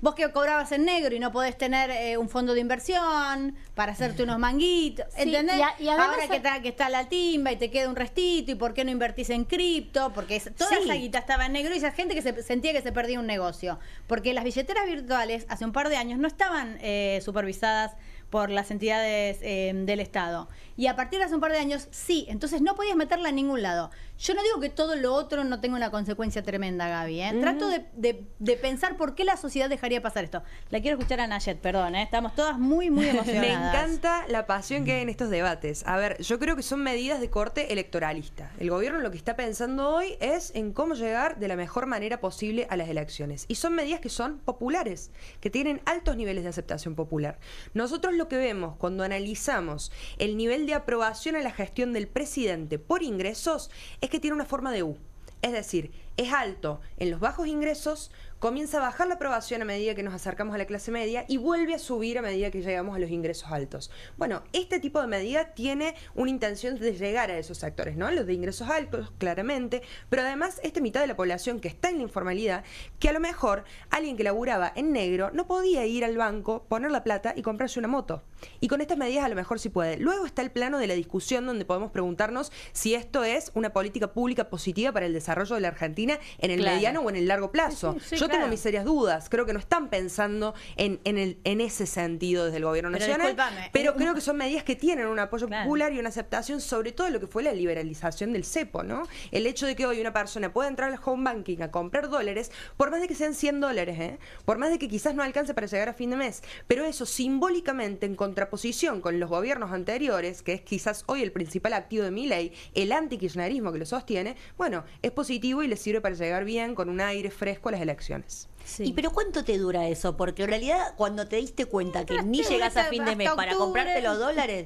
vos que cobrabas en negro y no podés tener un fondo de inversión para hacerte unos manguitos, ¿entendés? Y ahora que está la timba y te queda un restito, ¿y por qué no invertís en cripto? Porque toda esa guita estaba en negro y esa gente que sentía que se perdía un negocio. Porque las billeteras virtuales hace un par de años no estaban supervisadas por las entidades del Estado. Y a partir de hace un par de años, sí. Entonces no podías meterla en ningún lado. Yo no digo que todo lo otro no tenga una consecuencia tremenda, Gaby. Trato de pensar por qué la sociedad dejaría pasar esto. La quiero escuchar a Nayet, perdón. Estamos todas muy, muy emocionadas. Me encanta la pasión que hay en estos debates. A ver, yo creo que son medidas de corte electoralista. El gobierno lo que está pensando hoy es en cómo llegar de la mejor manera posible a las elecciones. Y son medidas que son populares, que tienen altos niveles de aceptación popular. Nosotros lo que vemos cuando analizamos el nivel de aprobación a la gestión del presidente por ingresos es que tiene una forma de U. Es decir, es alto en los bajos ingresos, comienza a bajar la aprobación a medida que nos acercamos a la clase media y vuelve a subir a medida que llegamos a los ingresos altos. Bueno, este tipo de medida tiene una intención de llegar a esos sectores, ¿no? Los de ingresos altos, claramente, pero además esta mitad de la población que está en la informalidad, que a lo mejor alguien que laburaba en negro no podía ir al banco, poner la plata y comprarse una moto. Y con estas medidas a lo mejor sí puede. Luego está el plano de la discusión donde podemos preguntarnos si esto es una política pública positiva para el desarrollo de la Argentina en el mediano o en el largo plazo. Yo tengo mis serias dudas. Creo que no están pensando en ese sentido desde el gobierno nacional. Pero creo que son medidas que tienen un apoyo popular y una aceptación, sobre todo lo que fue la liberalización del cepo, ¿no? El hecho de que hoy una persona pueda entrar al home banking a comprar dólares, por más de que sean $100, por más de que quizás no alcance para llegar a fin de mes, pero eso simbólicamente en contraposición con los gobiernos anteriores, que es quizás hoy el principal activo de Milei, el antikirchnerismo que lo sostiene, bueno, es positivo y le sirve para llegar bien con un aire fresco a las elecciones. ¿Y pero cuánto te dura eso? Porque en realidad cuando te diste cuenta que ni llegas a fin de mes para comprarte los dólares,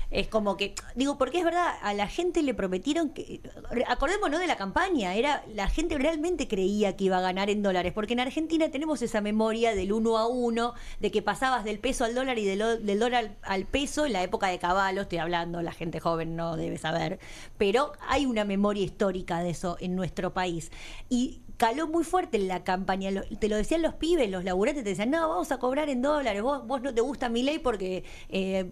es como que, digo, porque es verdad, a la gente le prometieron que, acordémonos de la campaña, la gente realmente creía que iba a ganar en dólares, porque en Argentina tenemos esa memoria del 1 a 1, de que pasabas del peso al dólar y del dólar al peso en la época de Caballo, estoy hablando, la gente joven no debe saber, pero hay una memoria histórica de eso en nuestro país. Y caló muy fuerte en la campaña, te lo decían los pibes, los laburantes te decían, no, vamos a cobrar en dólares, vos no te gusta Milei porque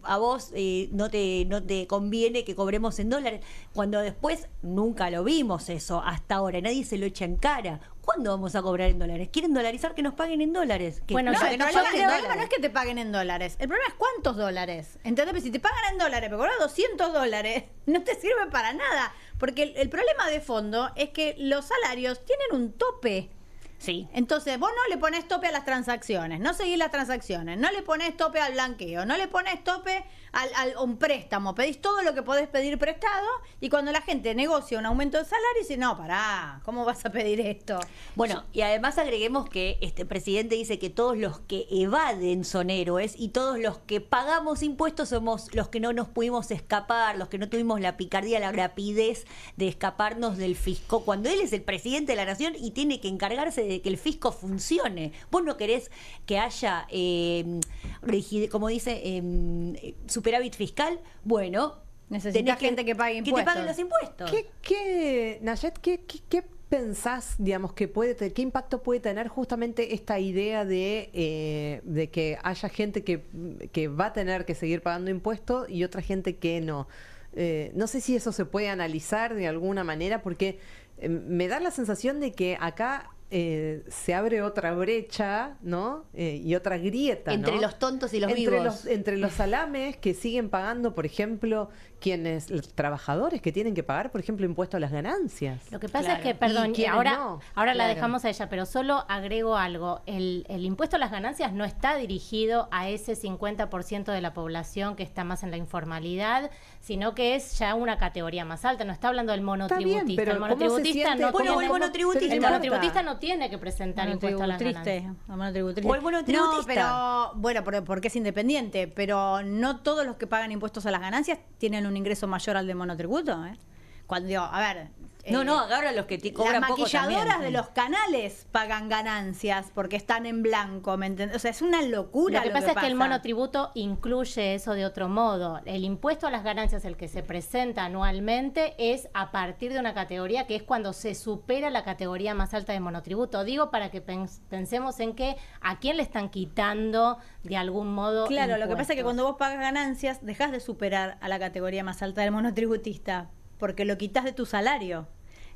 a vos no te conviene que cobremos en dólares, cuando después nunca lo vimos eso hasta ahora, nadie se lo echa en cara. ¿cuándo vamos a cobrar en dólares? ¿Quieren dolarizar? Que nos paguen en dólares. Bueno, el problema no es que te paguen en dólares. El problema es cuántos dólares. ¿Entendés? Pero si te pagan en dólares, pero cobras $200, no te sirve para nada. Porque el problema de fondo es que los salarios tienen un tope. Sí. Entonces, vos no le pones tope a las transacciones, no seguís las transacciones, no le pones tope al blanqueo, no le pones tope a un préstamo, pedís todo lo que podés pedir prestado y cuando la gente negocia un aumento de salario dice, no, pará, ¿cómo vas a pedir esto? Bueno, y además agreguemos que este presidente dice que todos los que evaden son héroes y todos los que pagamos impuestos somos los que no nos pudimos escapar, los que no tuvimos la picardía, la rapidez de escaparnos del fisco, cuando él es el presidente de la nación y tiene que encargarse de que el fisco funcione. Vos no querés que haya, como dice, superávit fiscal. Bueno, necesitas gente que pague impuestos. Que te paguen los impuestos. Nayet, ¿qué pensás, digamos, qué impacto puede tener justamente esta idea de que haya gente que va a tener que seguir pagando impuestos y otra gente que no? No sé si eso se puede analizar de alguna manera, porque me da la sensación de que acá se abre otra brecha, ¿no? Y otra grieta, entre ¿no? los tontos y los vivos. Entre los salames que siguen pagando, por ejemplo, los trabajadores que tienen que pagar, por ejemplo, impuesto a las ganancias. Lo que pasa es que, perdón, ahora la dejamos a ella, pero solo agrego algo. El impuesto a las ganancias no está dirigido a ese 50% de la población que está más en la informalidad, sino que es ya una categoría más alta. No está hablando del monotributista. Bien, pero el monotributista no tiene... el monotributista no tiene que presentar impuesto a las ganancias. O el monotributista. No, pero bueno, porque es independiente, pero no todos los que pagan impuestos a las ganancias tienen un ingreso mayor al de monotributo, ¿eh? Cuando digo, a ver, ahora los que te cobran poco las maquilladoras también. de los canales pagan ganancias porque están en blanco, ¿me entendés? O sea, es una locura. Lo que pasa es que el monotributo incluye eso de otro modo. El impuesto a las ganancias, el que se presenta anualmente, es a partir de una categoría que es cuando se supera la categoría más alta de monotributo. Digo para que pensemos en que a quién le están quitando de algún modo Claro, impuestos. lo que pasa es que cuando vos pagas ganancias, dejás de superar a la categoría más alta del monotributista, porque lo quitas de tu salario.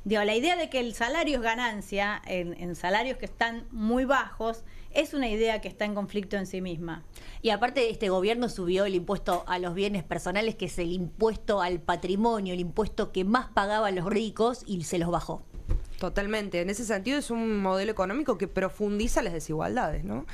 Digo, la idea de que el salario es ganancia en salarios que están muy bajos es una idea que está en conflicto en sí misma. Y aparte este gobierno subió el impuesto a los bienes personales, que es el impuesto al patrimonio, el impuesto que más pagaban los ricos, y se los bajó. Totalmente. En ese sentido es un modelo económico que profundiza las desigualdades, ¿no?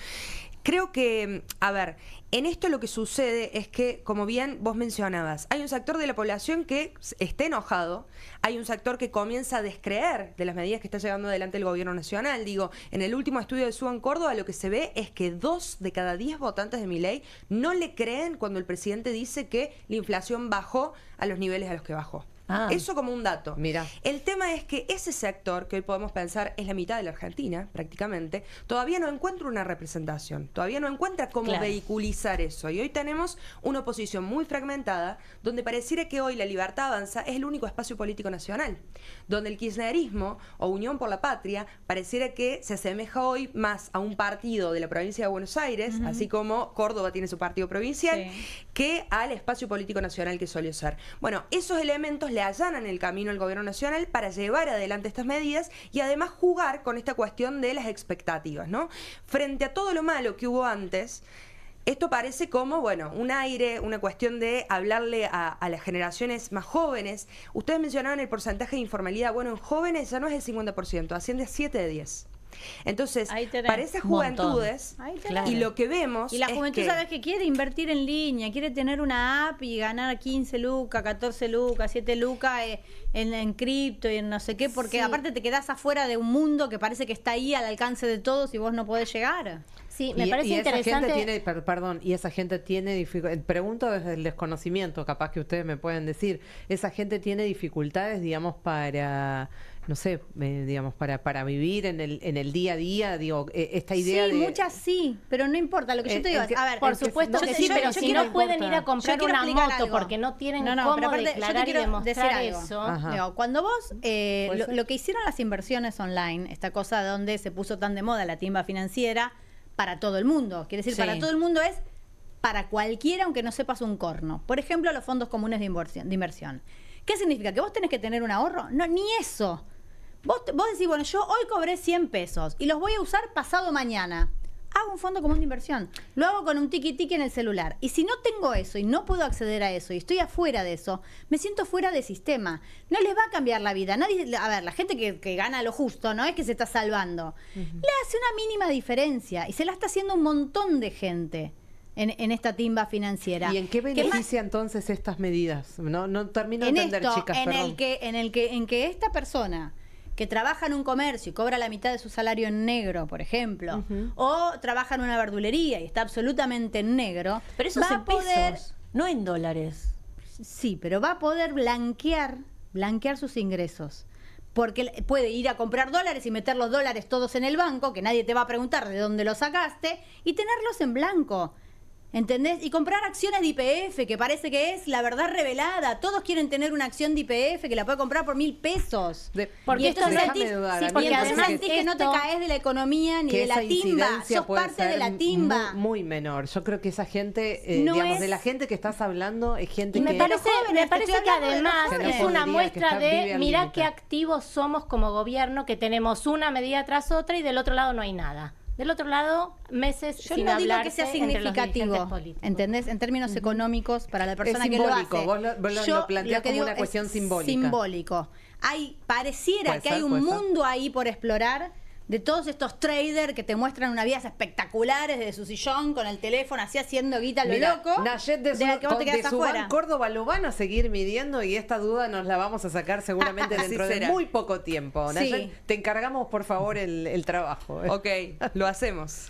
Creo que, a ver, en esto lo que sucede es que, como bien vos mencionabas, hay un sector de la población que está enojado, hay un sector que comienza a descreer de las medidas que está llevando adelante el gobierno nacional. Digo, en el último estudio de Suban Córdoba lo que se ve es que 2 de cada 10 votantes de Milei no le creen cuando el presidente dice que la inflación bajó a los niveles a los que bajó. Eso como un dato. Mira. El tema es que ese sector, que hoy podemos pensar es la mitad de la Argentina, prácticamente, todavía no encuentra una representación, todavía no encuentra cómo vehiculizar eso. Y hoy tenemos una oposición muy fragmentada, donde pareciera que hoy la Libertad Avanza es el único espacio político nacional, donde el kirchnerismo o Unión por la Patria pareciera que se asemeja hoy más a un partido de la provincia de Buenos Aires, así como Córdoba tiene su partido provincial, que al espacio político nacional que suele ser. Bueno, esos elementos le allanan el camino al gobierno nacional para llevar adelante estas medidas y además jugar con esta cuestión de las expectativas, ¿no? Frente a todo lo malo que hubo antes, esto parece como, bueno, un aire, una cuestión de hablarle a las generaciones más jóvenes. Ustedes mencionaban el porcentaje de informalidad. Bueno, en jóvenes ya no es el 50%, asciende a 7 de 10. Entonces, para esas juventudes, y lo que vemos y la es juventud, que, ¿sabes qué? Quiere invertir en línea, quiere tener una app y ganar 15 lucas, 14 lucas, 7 lucas en cripto y en no sé qué, porque aparte te quedás afuera de un mundo que parece que está ahí al alcance de todos y vos no podés llegar. Sí, me parece interesante. Y esa gente tiene dificultades. Pregunto desde el desconocimiento, capaz que ustedes me pueden decir. Esa gente tiene dificultades, digamos, para, no sé, digamos, para vivir en el día a día, digo, esta idea de... muchas sí, pero no importa. Lo que yo te digo es, a ver, por supuesto que sí, pero si no pueden ir a comprar una moto porque no tienen cómo declarar y demostrar eso. Digo, cuando vos, lo que hicieron las inversiones online, esta cosa donde se puso tan de moda la timba financiera, para todo el mundo. Quiere decir, para todo el mundo es para cualquiera, aunque no sepas un corno. Por ejemplo, los fondos comunes de inversión. ¿Qué significa? ¿Que vos tenés que tener un ahorro? No, ni eso. Vos decís, bueno, yo hoy cobré 100 pesos y los voy a usar pasado mañana. Hago un fondo común de inversión. Lo hago con un tiki-tiki en el celular. Y si no tengo eso y no puedo acceder a eso y estoy afuera de eso, me siento fuera del sistema. No les va a cambiar la vida. Nadie, a ver, la gente que gana lo justo, no es que se está salvando. Le hace una mínima diferencia y se la está haciendo un montón de gente en esta timba financiera. ¿Y en qué beneficia entonces estas medidas? No termino de entender, chicas, perdón. En que esta persona que trabaja en un comercio y cobra la mitad de su salario en negro, por ejemplo, o trabaja en una verdulería y está absolutamente en negro, pero eso va a poder, pesos, no en dólares. Sí, pero va a poder blanquear sus ingresos. Porque puede ir a comprar dólares y meter los dólares todos en el banco, que nadie te va a preguntar de dónde los sacaste, y tenerlos en blanco. ¿Entendés? Y comprar acciones de YPF, que parece que es la verdad revelada. Todos quieren tener una acción de YPF que la puede comprar por 1.000 pesos. Porque esto porque además sentís que no te caes de la economía ni de la timba. Sos parte de la timba. Muy menor. Yo creo que esa gente, digamos, de la gente que estás hablando, es gente y que... me parece que además es una muestra de, mirá qué activos somos como gobierno, que tenemos una medida tras otra y del otro lado no hay nada. Del otro lado, meses yo sin no digo que sea significativo, ¿entendés? En términos económicos, para la persona que lo hace. Vos lo planteás como una cuestión simbólica. Simbólico. Pareciera que hay un mundo ahí por explorar de todos estos traders que te muestran unas vidas espectaculares desde su sillón con el teléfono así haciendo guita lo loco. Nayet de su Córdoba lo van a seguir midiendo y esta duda nos la vamos a sacar seguramente dentro de muy poco tiempo. Nayet, te encargamos por favor el trabajo. Ok, lo hacemos.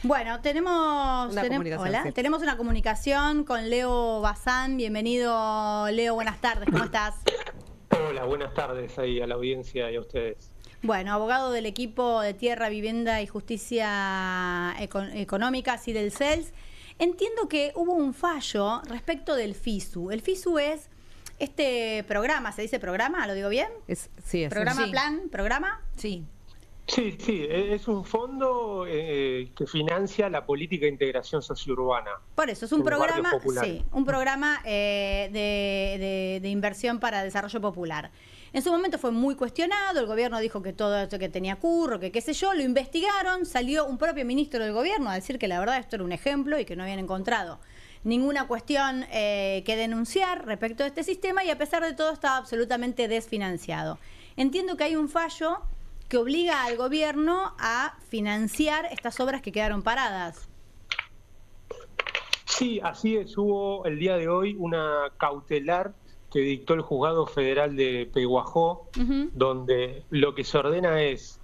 Bueno, tenemos una comunicación con Leo Bazán. Bienvenido, Leo, buenas tardes, ¿cómo estás? Hola, buenas tardes ahí a la audiencia y a ustedes. Bueno, abogado del equipo de Tierra, Vivienda y Justicia Económica, así del CELS. Entiendo que hubo un fallo respecto del FISU. El FISU es este programa, ¿se dice programa? ¿Lo digo bien? Sí, ¿Programa, plan, programa? Sí. Sí, es un fondo que financia la política de integración sociourbana. Por eso, es un programa, un programa de inversión para desarrollo popular. En su momento fue muy cuestionado, el gobierno dijo que todo esto que tenía curro, que qué sé yo, lo investigaron, salió un propio ministro del gobierno a decir que la verdad esto era un ejemplo y que no habían encontrado ninguna cuestión que denunciar respecto a este sistema y a pesar de todo estaba absolutamente desfinanciado. Entiendo que hay un fallo que obliga al gobierno a financiar estas obras que quedaron paradas. Sí, así es. Hubo el día de hoy una cautelar que dictó el Juzgado Federal de Peguajó, donde lo que se ordena es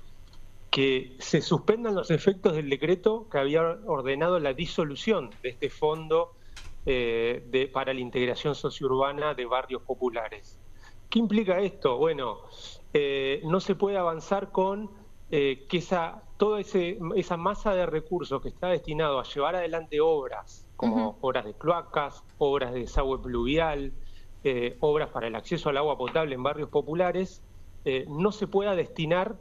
que se suspendan los efectos del decreto que había ordenado la disolución de este fondo para la integración sociourbana de barrios populares. ¿Qué implica esto? Bueno, no se puede avanzar con que toda esa masa de recursos que está destinado a llevar adelante obras, como obras de cloacas, obras de desagüe pluvial, obras para el acceso al agua potable en barrios populares, no se pueda destinar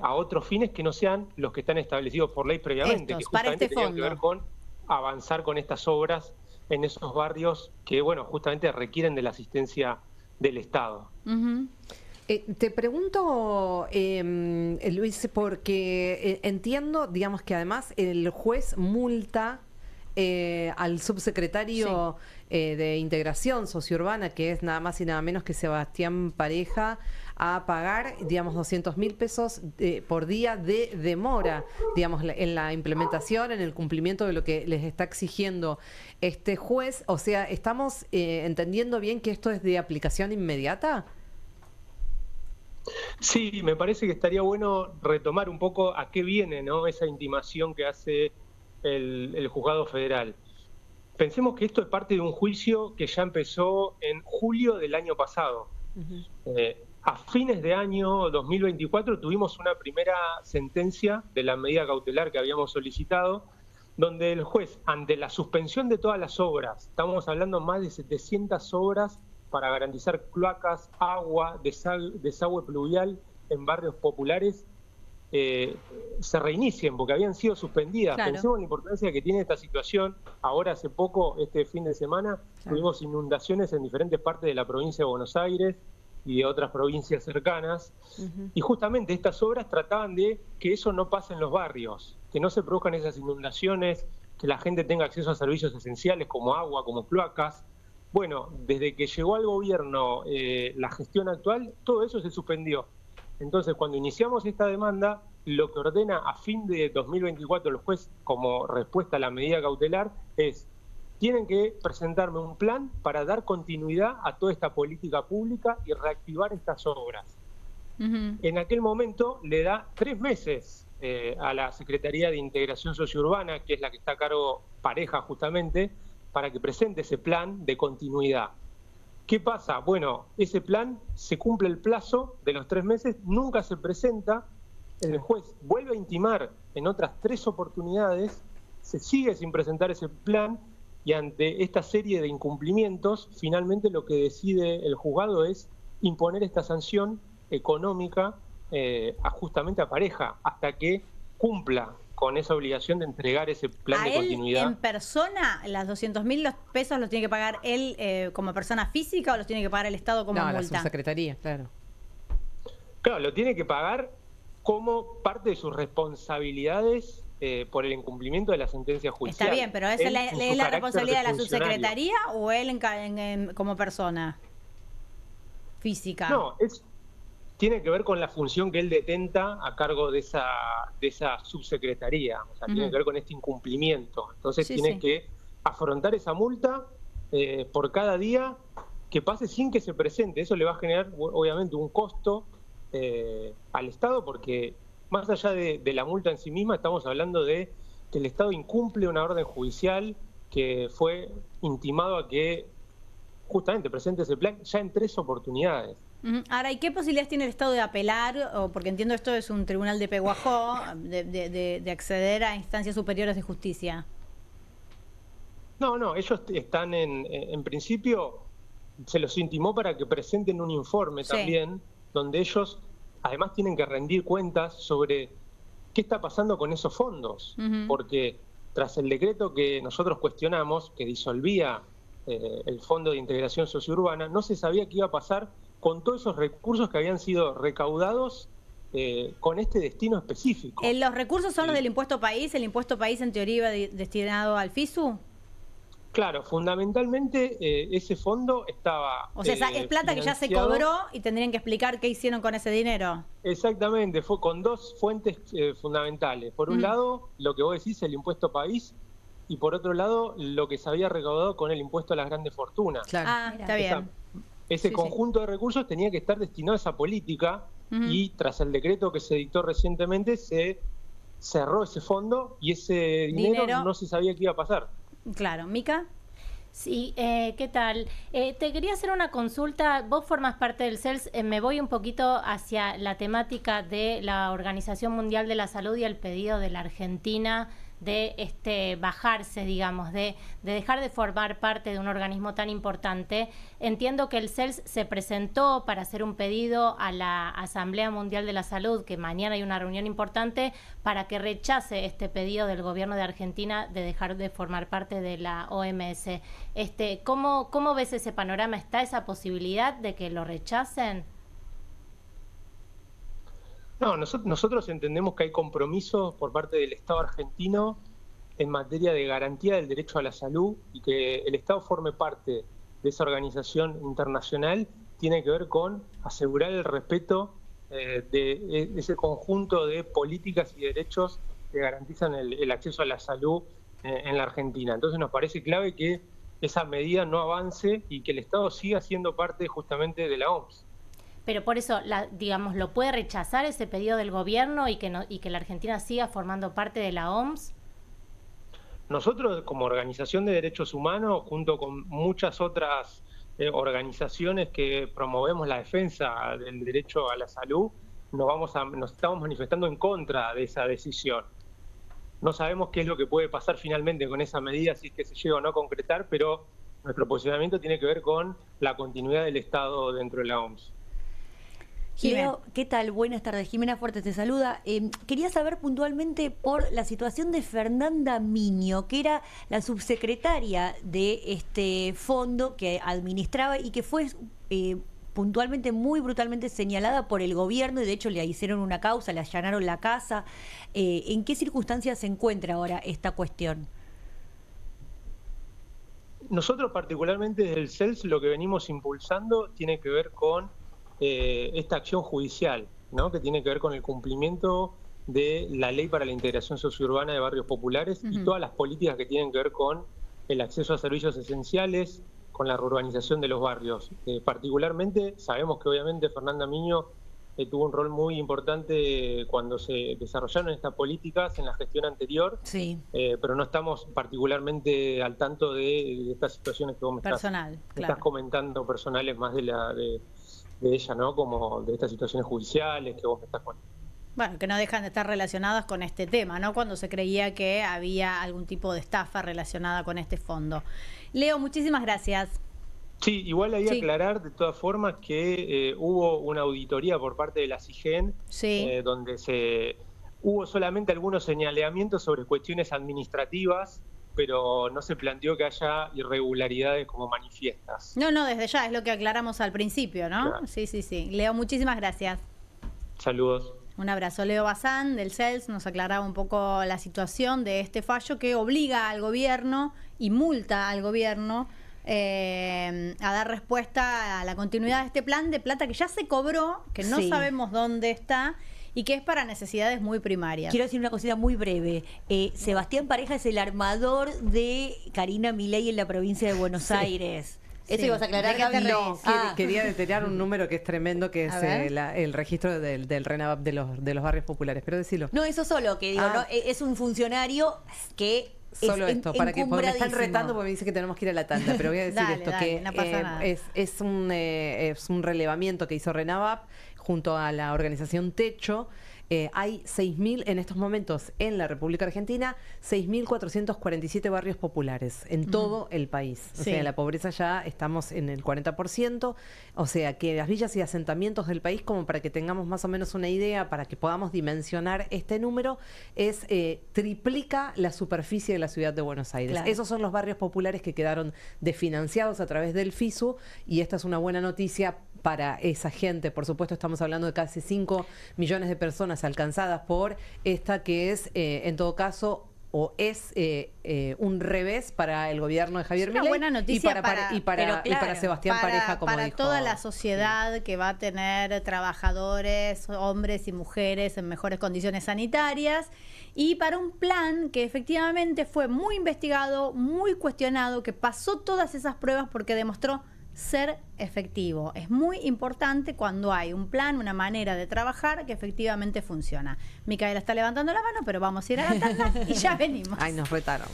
a otros fines que no sean los que están establecidos por ley previamente, que justamente tenían que ver con avanzar con estas obras en esos barrios que, bueno, justamente requieren de la asistencia del Estado. Te pregunto, Luis, porque entiendo, digamos que además el juez multa al subsecretario de Integración Sociourbana, que es nada más y nada menos que Sebastián Pareja, a pagar, digamos, 200.000 pesos por día de demora, digamos, en la implementación, en el cumplimiento de lo que les está exigiendo este juez. O sea, ¿estamos entendiendo bien que esto es de aplicación inmediata? Sí, me parece que estaría bueno retomar un poco a qué viene, ¿no?, esa intimación que hace el Juzgado Federal. Pensemos que esto es parte de un juicio que ya empezó en julio del año pasado. A fines de año 2024 tuvimos una primera sentencia de la medida cautelar que habíamos solicitado, donde el juez, ante la suspensión de todas las obras, estamos hablando más de 700 obras para garantizar cloacas, agua, desagüe pluvial en barrios populares, se reinicien porque habían sido suspendidas. Claro. Pensemos en la importancia que tiene esta situación. Ahora hace poco, este fin de semana, tuvimos inundaciones en diferentes partes de la provincia de Buenos Aires y de otras provincias cercanas. Y justamente estas obras trataban de que eso no pase en los barrios, que no se produzcan esas inundaciones, que la gente tenga acceso a servicios esenciales como agua, como cloacas. Bueno, desde que llegó al gobierno la gestión actual, todo eso se suspendió. Entonces, cuando iniciamos esta demanda, lo que ordena a fin de 2024 el juez como respuesta a la medida cautelar es: tienen que presentarme un plan para dar continuidad a toda esta política pública y reactivar estas obras. En aquel momento le da 3 meses a la Secretaría de Integración Sociourbana, que es la que está a cargo Pareja justamente, para que presente ese plan de continuidad. ¿Qué pasa? Bueno, ese plan se cumple el plazo de los 3 meses, nunca se presenta, el juez vuelve a intimar en otras 3 oportunidades, se sigue sin presentar ese plan, y ante esta serie de incumplimientos, finalmente lo que decide el juzgado es imponer esta sanción económica justamente a Pareja, hasta que cumpla con esa obligación de entregar ese plan de continuidad. ¿En persona, las 200.000 pesos los tiene que pagar él como persona física o los tiene que pagar el Estado como multa? La subsecretaría, claro. Claro, lo tiene que pagar como parte de sus responsabilidades por el incumplimiento de la sentencia judicial. Está bien, pero ¿es la responsabilidad de la subsecretaría o él como persona física? No, tiene que ver con la función que él detenta a cargo de esa subsecretaría. O sea, tiene que ver con este incumplimiento. Entonces tiene que afrontar esa multa por cada día que pase sin que se presente. Eso le va a generar, obviamente, un costo al Estado, porque más allá de la multa en sí misma, estamos hablando de que el Estado incumple una orden judicial que fue intimado a que justamente presente ese plan ya en 3 oportunidades. Ahora, ¿y qué posibilidades tiene el Estado de apelar? Porque entiendo esto es un tribunal de Peguajó, de acceder a instancias superiores de justicia. No, ellos están en principio, se los intimó para que presenten un informe también, donde ellos además tienen que rendir cuentas sobre qué está pasando con esos fondos, porque tras el decreto que nosotros cuestionamos, que disolvía el Fondo de Integración Sociourbana, no se sabía qué iba a pasar con todos esos recursos que habían sido recaudados con este destino específico. ¿Los recursos son los del impuesto país? ¿El impuesto país en teoría iba destinado al FISU? Claro, fundamentalmente ese fondo estaba... O sea, es plata que ya se cobró y tendrían que explicar qué hicieron con ese dinero. Exactamente, fue con 2 fuentes fundamentales. Por un lado, lo que vos decís, el impuesto país, y por otro lado, lo que se había recaudado con el impuesto a las grandes fortunas. Claro. Está bien. Ese conjunto de recursos tenía que estar destinado a esa política y tras el decreto que se dictó recientemente se cerró ese fondo y ese dinero no se sabía qué iba a pasar. Claro. ¿Mica? Sí, ¿qué tal? Te quería hacer una consulta. Vos formas parte del CELS. Me voy un poquito hacia la temática de la Organización Mundial de la Salud y el pedido de la Argentina de bajarse, digamos, de dejar de formar parte de un organismo tan importante. Entiendo que el CELS se presentó para hacer un pedido a la Asamblea Mundial de la Salud, que mañana hay una reunión importante, para que rechace este pedido del gobierno de Argentina de dejar de formar parte de la OMS. ¿Cómo ves ese panorama? ¿Está esa posibilidad de que lo rechacen? No, nosotros entendemos que hay compromisos por parte del Estado argentino en materia de garantía del derecho a la salud, y que el Estado forme parte de esa organización internacional tiene que ver con asegurar el respeto de ese conjunto de políticas y derechos que garantizan el acceso a la salud en la Argentina. Entonces nos parece clave que esa medida no avance y que el Estado siga siendo parte justamente de la OMS. Pero por eso, digamos, ¿lo puede rechazar ese pedido del gobierno y que la Argentina siga formando parte de la OMS? Nosotros, como Organización de Derechos Humanos, junto con muchas otras organizaciones que promovemos la defensa del derecho a la salud, nos estamos manifestando en contra de esa decisión. No sabemos qué es lo que puede pasar finalmente con esa medida, si es que se llega o no a concretar, pero nuestro posicionamiento tiene que ver con la continuidad del Estado dentro de la OMS. Leo, ¿qué tal? Buenas tardes. Jimena Fuertes te saluda. Quería saber puntualmente por la situación de Fernanda Miño, que era la subsecretaria de este fondo que administraba y que fue puntualmente, muy brutalmente señalada por el gobierno y de hecho le hicieron una causa, le allanaron la casa. ¿En qué circunstancias se encuentra ahora esta cuestión? Nosotros particularmente desde el CELS lo que venimos impulsando tiene que ver con esta acción judicial, ¿no? Que tiene que ver con el cumplimiento de la Ley para la Integración Sociourbana de Barrios Populares y todas las políticas que tienen que ver con el acceso a servicios esenciales, con la reurbanización de los barrios. Particularmente sabemos que obviamente Fernanda Miño tuvo un rol muy importante cuando se desarrollaron estas políticas en la gestión anterior, sí. Pero no estamos particularmente al tanto de estas situaciones que vos me estás comentando, personales más de ella, ¿no? Como de estas situaciones judiciales que vos me estás contando. Bueno, que no dejan de estar relacionadas con este tema, ¿no? Cuando se creía que había algún tipo de estafa relacionada con este fondo. Leo, muchísimas gracias. Sí, igual ahí aclarar de todas formas que hubo una auditoría por parte de la CIGEN, donde hubo solamente algunos señalamientos sobre cuestiones administrativas, pero no se planteó que haya irregularidades como manifiestas. No, desde ya, es lo que aclaramos al principio, ¿no? Claro. Sí. Leo, muchísimas gracias. Saludos. Un abrazo. Leo Bazán, del CELS, nos aclaraba un poco la situación de este fallo que obliga al gobierno y multa al gobierno a dar respuesta a la continuidad de este plan de plata que ya se cobró, que no sabemos dónde está y que es para necesidades muy primarias. Quiero decir una cosita muy breve. Sebastián Pareja es el armador de Karina Milei en la provincia de Buenos Aires. ¿Eso ibas a aclarar, Gaby? No, quería detallar un número que es tremendo, que es el registro del RENAVAP de los barrios populares. Pero decilo. No, eso solo, que digo, ¿no? Es un funcionario que solo esto, para que me están retando porque me dice que tenemos que ir a la tanda, pero voy a decir que no pasa nada. Es un relevamiento que hizo RENAVAP junto a la organización Techo. Hay 6.000 en estos momentos en la República Argentina, 6.447 barrios populares en todo el país. O sea, la pobreza ya estamos en el 40%. O sea, que las villas y asentamientos del país, como para que tengamos más o menos una idea, para que podamos dimensionar este número, triplica la superficie de la ciudad de Buenos Aires. Claro. Esos son los barrios populares que quedaron desfinanciados a través del FISU y esta es una buena noticia para esa gente. Por supuesto, estamos hablando de casi 5 millones de personas alcanzadas por esta que es, en todo caso, un revés para el gobierno de Javier Milei. Una buena noticia y para Sebastián Pareja, como dijo. Para toda la sociedad que va a tener trabajadores, hombres y mujeres en mejores condiciones sanitarias, y para un plan que efectivamente fue muy investigado, muy cuestionado, que pasó todas esas pruebas porque demostró ser efectivo. Es muy importante cuando hay un plan, una manera de trabajar que efectivamente funciona. Micaela está levantando la mano, pero vamos a ir a la tanda y ya venimos. Ay, nos retaron.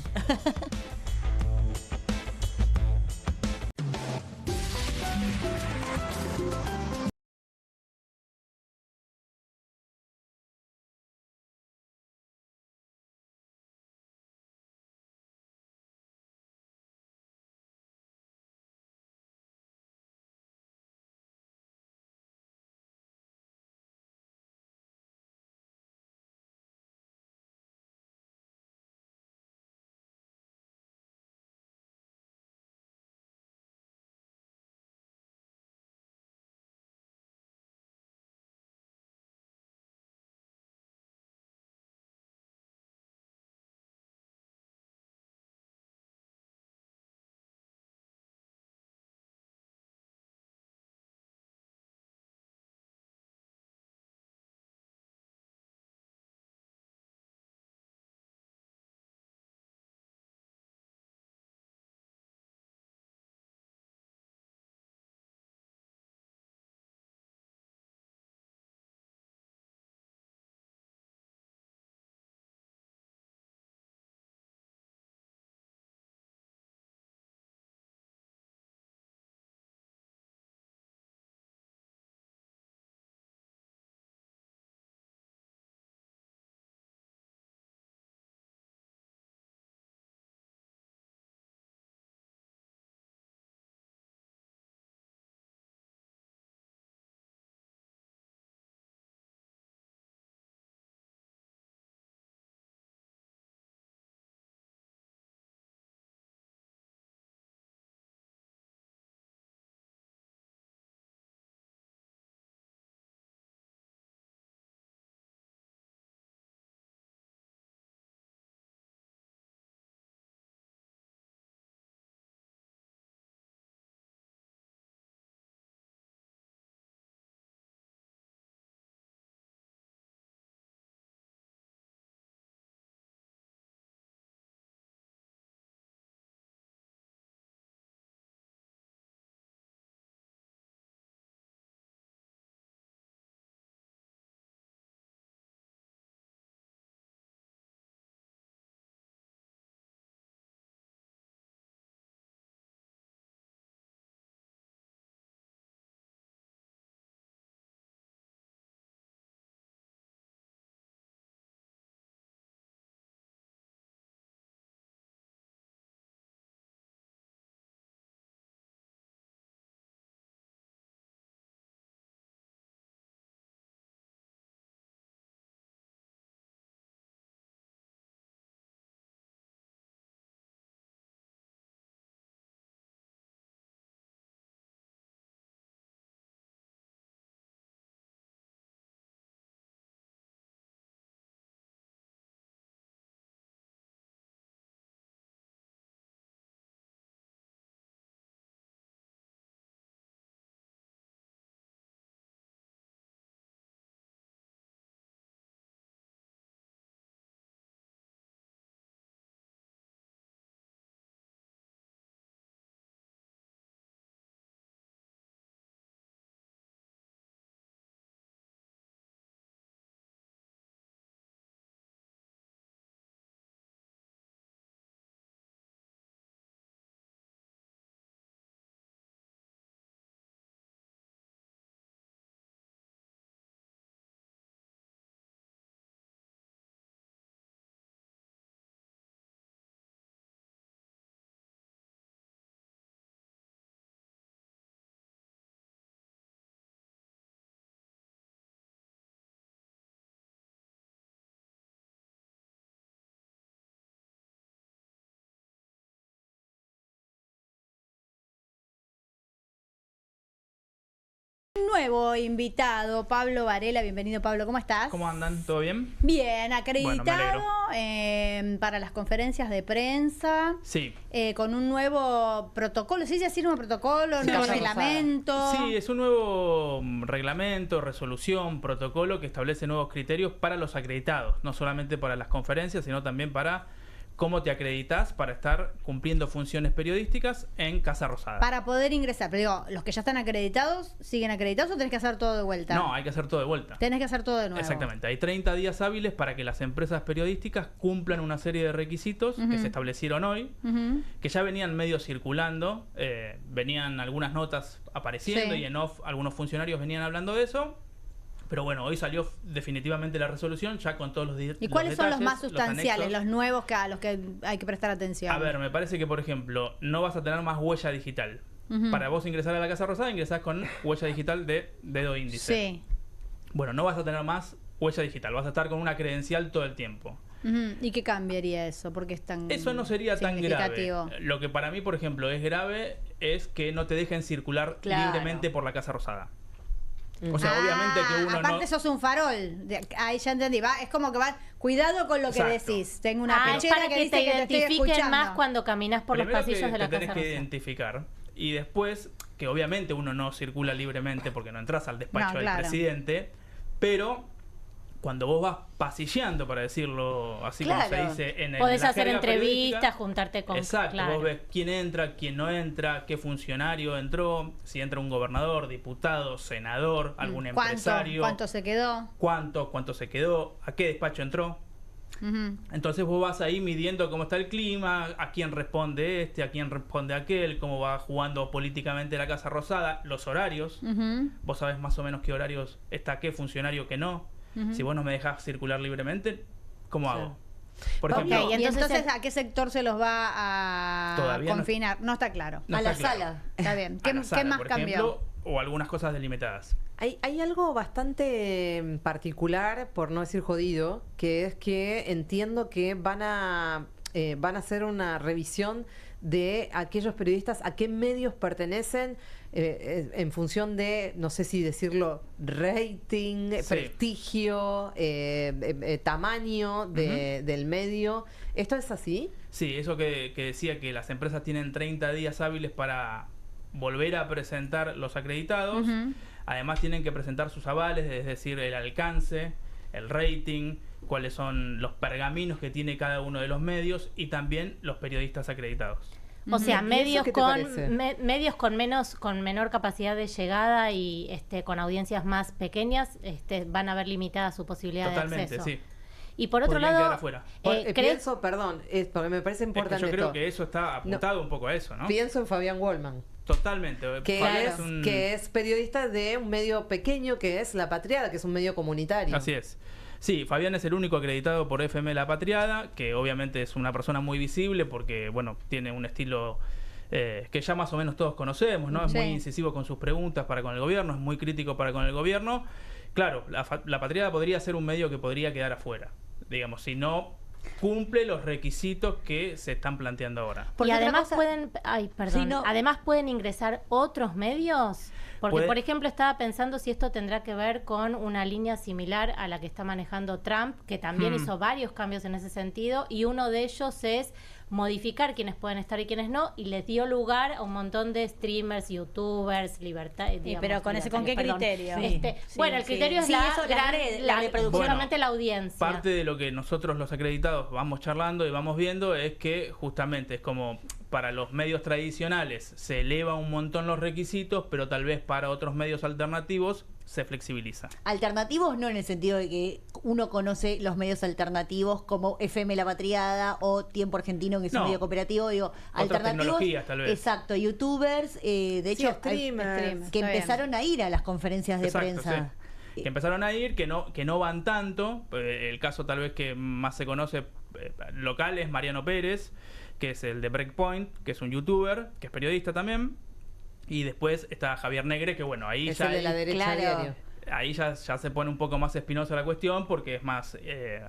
Nuevo invitado, Pablo Varela. Bienvenido, Pablo. ¿Cómo estás? ¿Cómo andan? ¿Todo bien? Bien, acreditado Bueno, para las conferencias de prensa. Sí. Con un nuevo protocolo. ¿Sí? ¿Así nuevo protocolo? Sí, ¿Nuevo bueno, reglamento? Sí, es un nuevo reglamento, resolución, protocolo que establece nuevos criterios para los acreditados. No solamente para las conferencias, sino también para cómo te acreditas para estar cumpliendo funciones periodísticas en Casa Rosada. Para poder ingresar. Pero digo, ¿los que ya están acreditados siguen acreditados o tenés que hacer todo de vuelta? No, hay que hacer todo de vuelta. Tenés que hacer todo de nuevo. Exactamente. Hay 30 días hábiles para que las empresas periodísticas cumplan una serie de requisitos que se establecieron hoy, que ya venían medio circulando, venían algunas notas apareciendo y en off algunos funcionarios venían hablando de eso. Pero bueno, hoy salió definitivamente la resolución ya con todos los detalles. ¿Y cuáles son los más sustanciales, los nuevos a los que hay que prestar atención? A ver, me parece que, por ejemplo, no vas a tener más huella digital. Para vos ingresar a la Casa Rosada, ingresás con huella digital de dedo índice. Sí. Bueno, no vas a tener más huella digital, vas a estar con una credencial todo el tiempo. ¿Y qué cambiaría eso? Porque es tan Eso no sería tan grave. Lo que para mí, por ejemplo, es grave es que no te dejen circular libremente por la Casa Rosada. O sea, obviamente que uno aparte sos un farol. Ahí ya entendí. Es como que va, cuidado con lo que decís. Tengo una pechera para que que dice te que te estoy identifiquen escuchando. más cuando caminas por los pasillos de la Casa Rosada. Tenés que identificar. Y después, que obviamente uno no circula libremente porque no entras al despacho del presidente, pero cuando vos vas pasilleando, para decirlo así como se dice en el podés la hacer jerga entrevistas, juntarte con... Exacto, vos ves quién entra, quién no entra, qué funcionario entró, si entra un gobernador, diputado, senador, algún empresario. ¿Cuánto se quedó? ¿Cuánto se quedó? ¿A qué despacho entró? Entonces vos vas ahí midiendo cómo está el clima, a quién responde a quién responde aquel, cómo va jugando políticamente la Casa Rosada, los horarios. Vos sabés más o menos qué horarios está qué funcionario, que no. Si vos no me dejás circular libremente, ¿cómo hago? Por ejemplo, ¿y entonces a qué sector se los va a confinar? No está claro. A la sala. Está bien. ¿Qué más cambió? O algunas cosas delimitadas. Hay algo bastante particular, por no decir jodido, que es que entiendo que van a hacer una revisión de aquellos periodistas, a qué medios pertenecen, en función de, no sé si decirlo, rating, prestigio, tamaño del medio. ¿Esto es así? Sí, eso que decía que las empresas tienen 30 días hábiles para volver a presentar los acreditados. Además tienen que presentar sus avales, es decir, el alcance, el rating, cuáles son los pergaminos que tiene cada uno de los medios y también los periodistas acreditados. O sea, medios con menor capacidad de llegada y con audiencias más pequeñas van a ver limitada su posibilidad de acceso. Totalmente, sí. Y por otro lado, pienso, perdón, porque me parece importante. Yo creo que eso está apuntado un poco a eso, ¿no? Pienso en Fabián Wallman. Totalmente. Que es periodista de un medio pequeño que es La Patriada, que es un medio comunitario. Así es. Sí, Fabián es el único acreditado por FM La Patriada, que obviamente es una persona muy visible porque, bueno, tiene un estilo que ya más o menos todos conocemos, ¿no? Es muy incisivo con sus preguntas para con el gobierno, es muy crítico para con el gobierno. Claro, La Patriada podría ser un medio que podría quedar afuera, digamos, si no cumple los requisitos que se están planteando ahora. Y además además pueden ingresar otros medios. Porque, por ejemplo, estaba pensando si esto tendrá que ver con una línea similar a la que está manejando Trump, que también hizo varios cambios en ese sentido, y uno de ellos es modificar quiénes pueden estar y quiénes no, y le dio lugar a un montón de streamers, youtubers, pero ¿con qué criterio? Bueno, el criterio es la reproducción, solamente la audiencia. Parte de lo que nosotros los acreditados vamos charlando y vamos viendo es que justamente es como para los medios tradicionales se eleva un montón los requisitos, pero tal vez para otros medios alternativos se flexibiliza. Alternativos no en el sentido de que uno conoce los medios alternativos como FM La Patriada o Tiempo Argentino, que es un medio cooperativo, digo, alternativos, tecnologías tal vez. Exacto, youtubers, de hecho, streamers, que empezaron a ir a las conferencias de prensa. Sí. Que empezaron a ir, que no van tanto. El caso tal vez que más se conoce local es Mariano Pérez, que es el de Breakpoint, que es un youtuber, que es periodista también. Y después está Javier Negre, que bueno, ahí es ya... el de la derecha diario. Ahí ya se pone un poco más espinosa la cuestión porque es más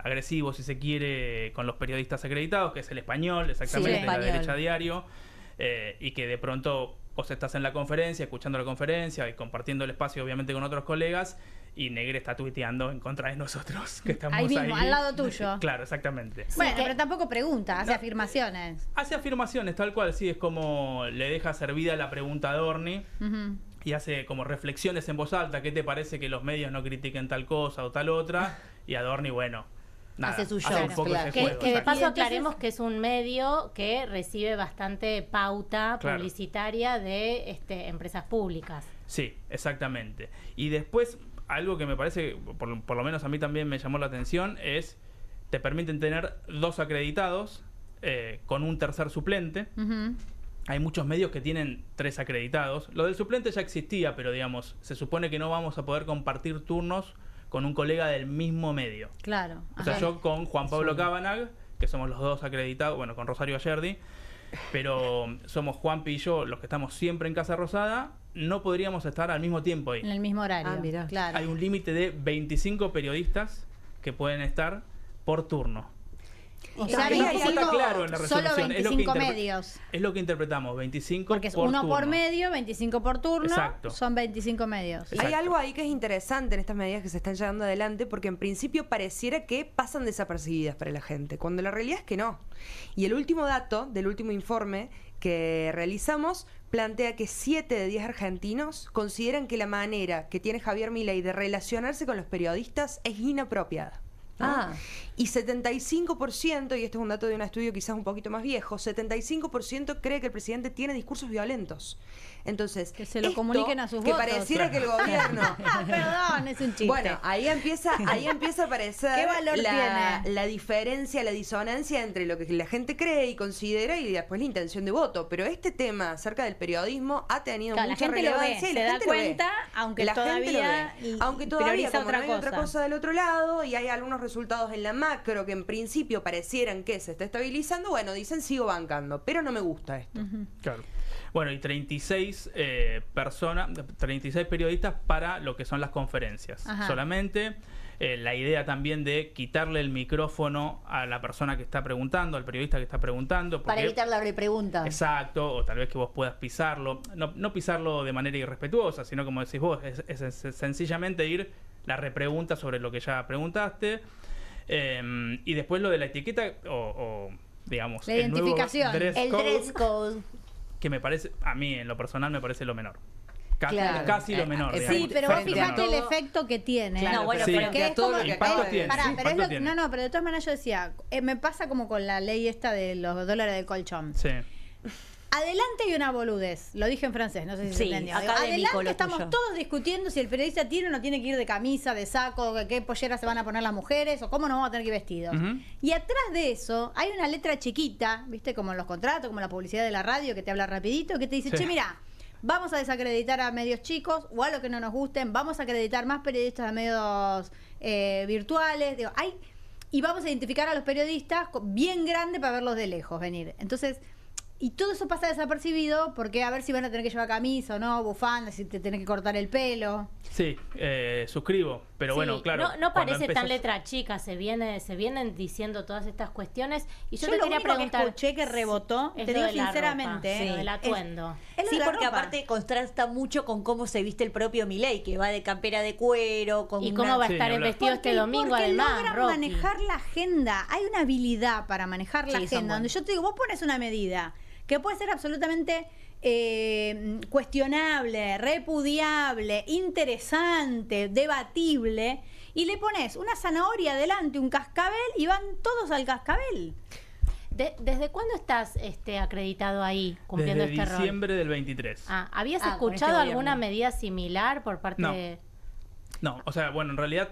agresivo, si se quiere, con los periodistas acreditados, que es El Español, exactamente, de la derecha diario, y que de pronto vos estás en la conferencia, escuchando la conferencia y compartiendo el espacio obviamente con otros colegas, y Negre está tuiteando en contra de nosotros, que estamos ahí mismo, al lado tuyo. Claro, exactamente. Bueno, pero tampoco pregunta, hace afirmaciones. Hace afirmaciones, tal cual, sí, es como le deja servida la pregunta a Dorni. Y hace como reflexiones en voz alta. ¿Qué te parece que los medios no critiquen tal cosa o tal otra? Y Adorni, bueno, nada, hace su show. un poco ese juego, que de exacto. paso aclaremos que es un medio que recibe bastante pauta Claro. publicitaria de empresas públicas. Sí, exactamente. Y después, algo que me parece, por lo menos a mí también me llamó la atención, es te permiten tener 2 acreditados con un tercer suplente. Hay muchos medios que tienen 3 acreditados. Lo del suplente ya existía, pero digamos, se supone que no vamos a poder compartir turnos con un colega del mismo medio. Claro. O sea, yo con Juan Pablo Cabanag, que somos los 2 acreditados, bueno, con Rosario Ayerdi, pero somos Juanpi y yo los que estamos siempre en Casa Rosada, no podríamos estar al mismo tiempo ahí. En el mismo horario. Ah, mirá. Claro. Hay un límite de 25 periodistas que pueden estar por turno. O sea, Eso hay está algo- claro en la solo resolución. 25 medios. Es lo que interpretamos, 25 Porque es por uno por turno. medio, 25 por turno, Exacto. son 25 medios. Exacto. Hay algo ahí que es interesante en estas medidas que se están llevando adelante, porque en principio pareciera que pasan desapercibidas para la gente, cuando la realidad es que no. Y el último dato del último informe que realizamos plantea que 7 de 10 argentinos consideran que la manera que tiene Javier Milei de relacionarse con los periodistas es inapropiada. ¿no? Ah. Y 75%, y este es un dato de un estudio quizás un poquito más viejo, 75% cree que el presidente tiene discursos violentos. Entonces, Que se lo comuniquen a sus que votos. pareciera que el gobierno... Perdón, es un chiste. Bueno, ahí empieza a aparecer ¿Qué valor la diferencia, la disonancia entre lo que la gente cree y considera y después la intención de voto. Pero este tema acerca del periodismo ha tenido Claro, la mucha gente lo ve, relevancia y se la da gente lo ve. cuenta, aunque La gente todavía lo ve. Aunque todavía prioriza como otra no hay otra cosa. cosa del otro lado y hay algunos resultados en la macro que en principio parecieran que se está estabilizando, bueno, dicen sigo bancando, pero no me gusta esto. Claro. Bueno, y 36 36 periodistas para lo que son las conferencias. Ajá. Solamente la idea también de quitarle el micrófono a la persona que está preguntando, al periodista que está preguntando. Para porque- evitar la repregunta. Exacto, o tal vez que vos puedas pisarlo. No pisarlo de manera irrespetuosa, sino como decís vos, es sencillamente ir la repregunta sobre lo que ya preguntaste. Y después lo de la etiqueta o digamos, La el nuevo identificación, El dress code. que me parece, a mí en lo personal me parece lo menor. Claro. Casi lo menor. Sí, digamos. Sí, pero vos Frente a fijate el todo. efecto que tiene. Claro, No, bueno, sí. pero Que es como, Impacto es- tiene, pará, sí, pero es impacto lo- tiene. no, pero de todas maneras yo decía, me pasa como con la ley esta de los dólares del colchón. Sí. Adelante hay una boludez, lo dije en francés, no sé si se Sí, entendió. académico Adelante lo estamos tuyo. todos discutiendo si el periodista tiene o no tiene que ir de camisa, de saco, qué pollera se van a poner las mujeres o cómo nos vamos a tener que ir vestidos. Ujú. Y atrás de eso hay una letra chiquita, viste, como en los contratos, como la publicidad de la radio que te habla rapidito, que te dice, Sí. che, mira, vamos a desacreditar a medios chicos o a los que no nos gusten, vamos a acreditar más periodistas a medios virtuales, digo, y vamos a identificar a los periodistas bien grande para verlos de lejos venir. Entonces, y todo eso pasa desapercibido porque a ver si van a tener que llevar camisa o no, bufanda, si te tenés que cortar el pelo. Sí, suscribo. Pero Sí, bueno, claro. No cuando parece tan empezás- letra chica, se vienen diciendo todas estas cuestiones. Y yo, Yo te lo quería único que preguntar. escuché que rebotó, es te lo digo de la sinceramente, ropa, ¿eh? lo del atuendo. Es lo Sí, de la porque ropa. aparte contrasta mucho con cómo se viste el propio Milei, que va de campera de cuero, con ¿Y una- cómo va a Sí, estar ni en hablar. vestido este domingo porque además, logran Rocky? manejar la agenda. Hay una habilidad para manejar la Sí, son agenda. Donde buenos. yo te digo, vos pones una medida que puede ser absolutamente cuestionable, repudiable, interesante, debatible, y le pones una zanahoria adelante, un cascabel, y van todos al cascabel. ¿Desde cuándo estás acreditado ahí cumpliendo Desde este rol? diciembre del 23. ¿Habías con escuchado este gobierno. alguna medida similar por parte No. de...? No, o sea, bueno, en realidad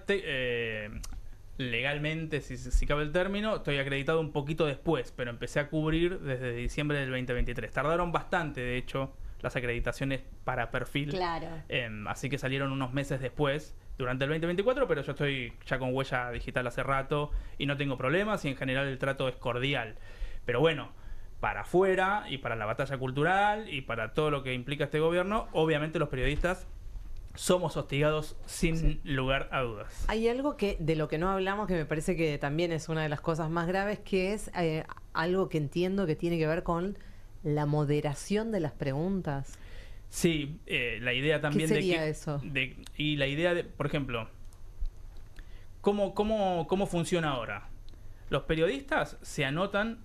legalmente, si cabe el término, estoy acreditado un poquito después, pero empecé a cubrir desde diciembre del 2023. Tardaron bastante, de hecho, las acreditaciones para perfil. Claro. Así que salieron unos meses después, durante el 2024, pero yo estoy ya con huella digital hace rato y no tengo problemas y en general el trato es cordial. Pero bueno, para afuera y para la batalla cultural y para todo lo que implica este gobierno, obviamente los periodistas somos hostigados sin lugar a dudas. Hay algo que de lo que no hablamos que me parece que también es una de las cosas más graves, que es algo que entiendo que tiene que ver con la moderación de las preguntas. Sí, la idea también ¿Qué sería de que... eso? Y la idea de, por ejemplo, ¿cómo funciona ahora? Los periodistas se anotan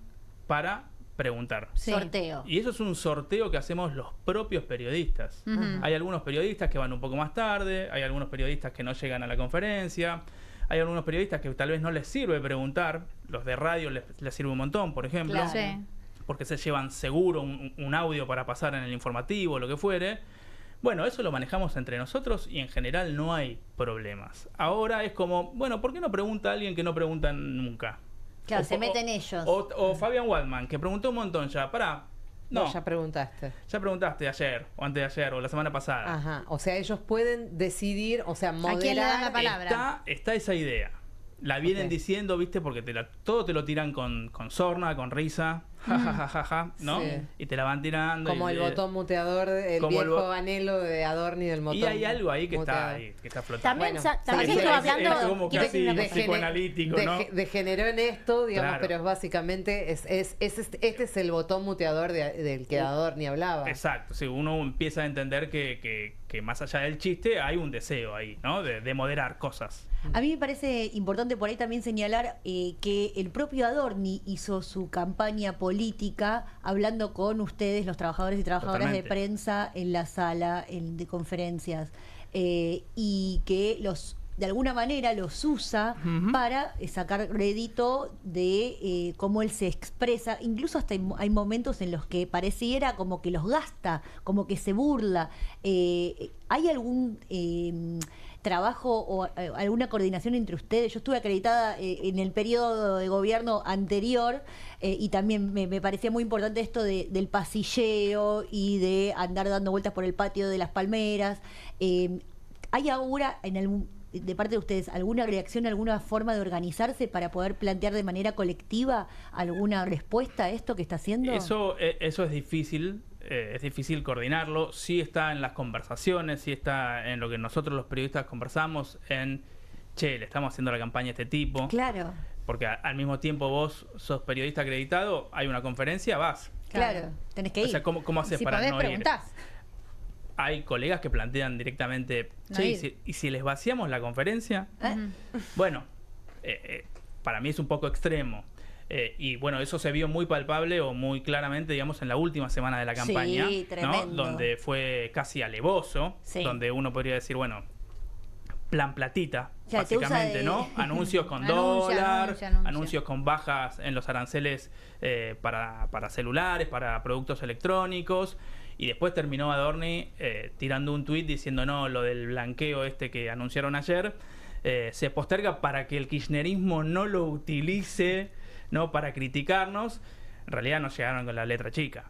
para preguntar. Sí. Sorteo. Y eso es un sorteo que hacemos los propios periodistas. Hay algunos periodistas que van un poco más tarde, hay algunos periodistas que no llegan a la conferencia, hay algunos periodistas que tal vez no les sirve preguntar, los de radio les sirve un montón, por ejemplo, Claro. Sí. porque se llevan seguro un audio para pasar en el informativo, lo que fuere. Bueno, eso lo manejamos entre nosotros y en general no hay problemas. Ahora es como, bueno, ¿por qué no pregunta a alguien que no pregunta nunca? Claro, se meten ellos. O Fabián Waldman, que preguntó un montón ya. Pará, no, Ya preguntaste. ya preguntaste ayer, o antes de ayer, o la semana pasada. Ajá. O sea, ellos pueden decidir, o sea, moderar. ¿A quién le dan la palabra? Está esa idea. La vienen Ok. diciendo, ¿viste? Porque todo te lo tiran con sorna, con risa, ja, ¿no? Sí. Y te la van tirando. Como y, el botón muteador, el como el viejo anhelo de Adorni del botón. Y hay algo ahí que muteador. está flotando. También, Bueno, también sí, estuve sí, hablando, es como quiero casi decir una de cosa. psicoanalítico, ¿no? Degeneró en esto, digamos, Claro. pero es básicamente, este es el botón muteador del que Adorni hablaba. Exacto, sí, uno empieza a entender que más allá del chiste hay un deseo ahí, ¿no? De moderar cosas. A mí me parece importante por ahí también señalar que el propio Adorni hizo su campaña política hablando con ustedes, los trabajadores y trabajadoras Totalmente. de prensa, en la sala de conferencias, y que de alguna manera los usa para sacar rédito de cómo él se expresa. Incluso hasta hay momentos en los que pareciera como que los gasta, como que se burla. ¿Hay algún trabajo o alguna coordinación entre ustedes? Yo estuve acreditada en el periodo de gobierno anterior y también me parecía muy importante esto del pasilleo y de andar dando vueltas por el patio de las palmeras. ¿Hay ahora de parte de ustedes alguna reacción, alguna forma de organizarse para poder plantear de manera colectiva alguna respuesta a esto que está haciendo? Eso es difícil coordinarlo. Sí está en las conversaciones, sí está en lo que nosotros los periodistas conversamos, le estamos haciendo la campaña a este tipo. Claro, Porque al mismo tiempo vos sos periodista acreditado, hay una conferencia, vas. claro, tenés que ir. O sea, ¿cómo haces Si para podés, no ir? preguntás. Hay colegas que plantean directamente, No che, ir. ¿y si les vaciamos la conferencia? Bueno, para mí es un poco extremo. Y bueno, eso se vio muy palpable o muy claramente, digamos, en la última semana de la campaña, Sí, ¿no? tremendo. Donde fue casi alevoso, Sí. donde uno podría decir, bueno, plan platita, Claro, te usa básicamente, de- ¿no? Anuncios con Anuncia, dólar, anuncia. anuncios con bajas en los aranceles para celulares, para productos electrónicos. Y después terminó Adorni tirando un tuit diciendo, no, lo del blanqueo que anunciaron ayer se posterga para que el kirchnerismo no lo utilice, ¿no? Para criticarnos. En realidad nos llegaron con la letra chica.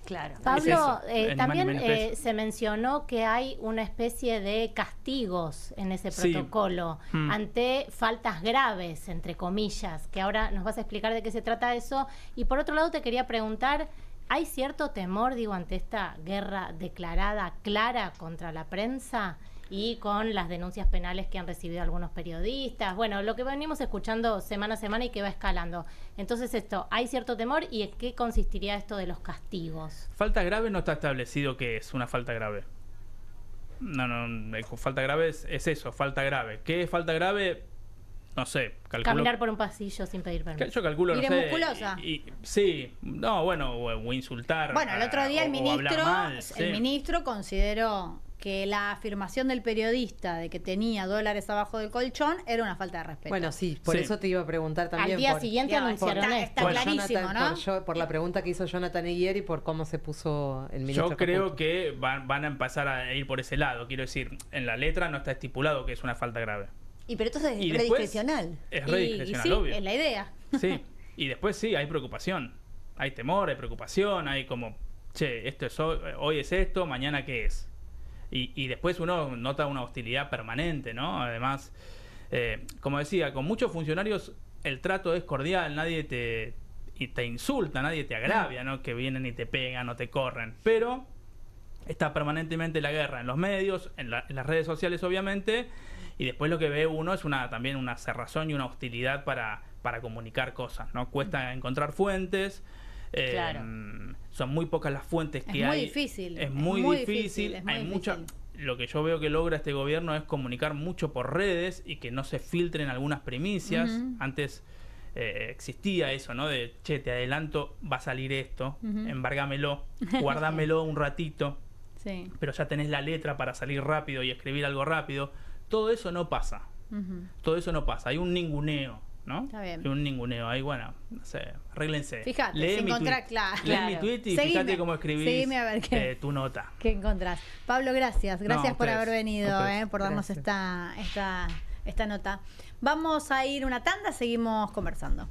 Claro. Es Pablo, eso, ni más ni también menos que eso. se mencionó que hay una especie de castigos en ese Sí. protocolo ante faltas graves, entre comillas, que ahora nos vas a explicar de qué se trata eso. Y por otro lado te quería preguntar, ¿hay cierto temor, ante esta guerra declarada, clara contra la prensa y con las denuncias penales que han recibido algunos periodistas? Bueno, lo que venimos escuchando semana a semana y que va escalando. Entonces ¿hay cierto temor y en qué consistiría esto de los castigos? Falta grave no está establecido que es una falta grave. No, falta grave es eso, falta grave. ¿Qué es falta grave? No sé, calculo. Caminar por un pasillo sin pedir permiso. Yo calculo, Ir no en sé. musculosa. Sí, no, bueno, o insultar. Bueno, el otro día o hablar mal, sí. el ministro consideró que la afirmación del periodista de que tenía dólares abajo del colchón era una falta de respeto. Bueno, sí, por Sí. eso te iba a preguntar también. Al día por- siguiente Digamos, anunciaron está- esto. está por clarísimo, Jonathan- ¿no? por la pregunta que hizo Jonathan Eguier y por cómo se puso el ministro. Yo creo Caputo. que van a empezar a ir por ese lado. Quiero decir, en la letra no está estipulado que es una falta grave. Y pero entonces Y es re después- discrecional. Es Y- re y discrecional, sí, obvio. es la idea. Sí, y después sí, hay preocupación. Hay temor, hay preocupación, hay como, che, esto es hoy es esto, mañana qué es. Y después uno nota una hostilidad permanente, ¿no? Además, como decía, con muchos funcionarios el trato es cordial, nadie te insulta, nadie te agravia, ¿no? Que vienen y te pegan o te corren. Pero está permanentemente la guerra en los medios, en las redes sociales, obviamente. Y después lo que ve uno es también una cerrazón y una hostilidad para comunicar cosas, ¿no? Cuesta encontrar fuentes. Claro. son muy pocas las fuentes que Es muy hay. difícil. Es muy difícil. Es muy Hay difícil. mucha. Lo que yo veo que logra este gobierno es comunicar mucho por redes y que no se filtren algunas primicias. Antes existía eso, ¿no? De, che, te adelanto, va a salir esto, embárgamelo, guardámelo un ratito, Sí. pero ya tenés la letra para salir rápido y escribir algo rápido. Todo eso no pasa. Todo eso no pasa. Hay un ninguneo, ¿no? Está bien. Hay un ninguneo. Ahí, bueno, no sé, arréglense. Fíjate, Lee si mi encontrás, tweet. claro. Lee mi tweet y Seguime, fíjate cómo escribís seguime a ver tu nota. ¿Qué encontrás? Pablo, gracias. Gracias No, por ustedes, haber venido, ustedes. por darnos esta nota. Vamos a ir una tanda, seguimos conversando.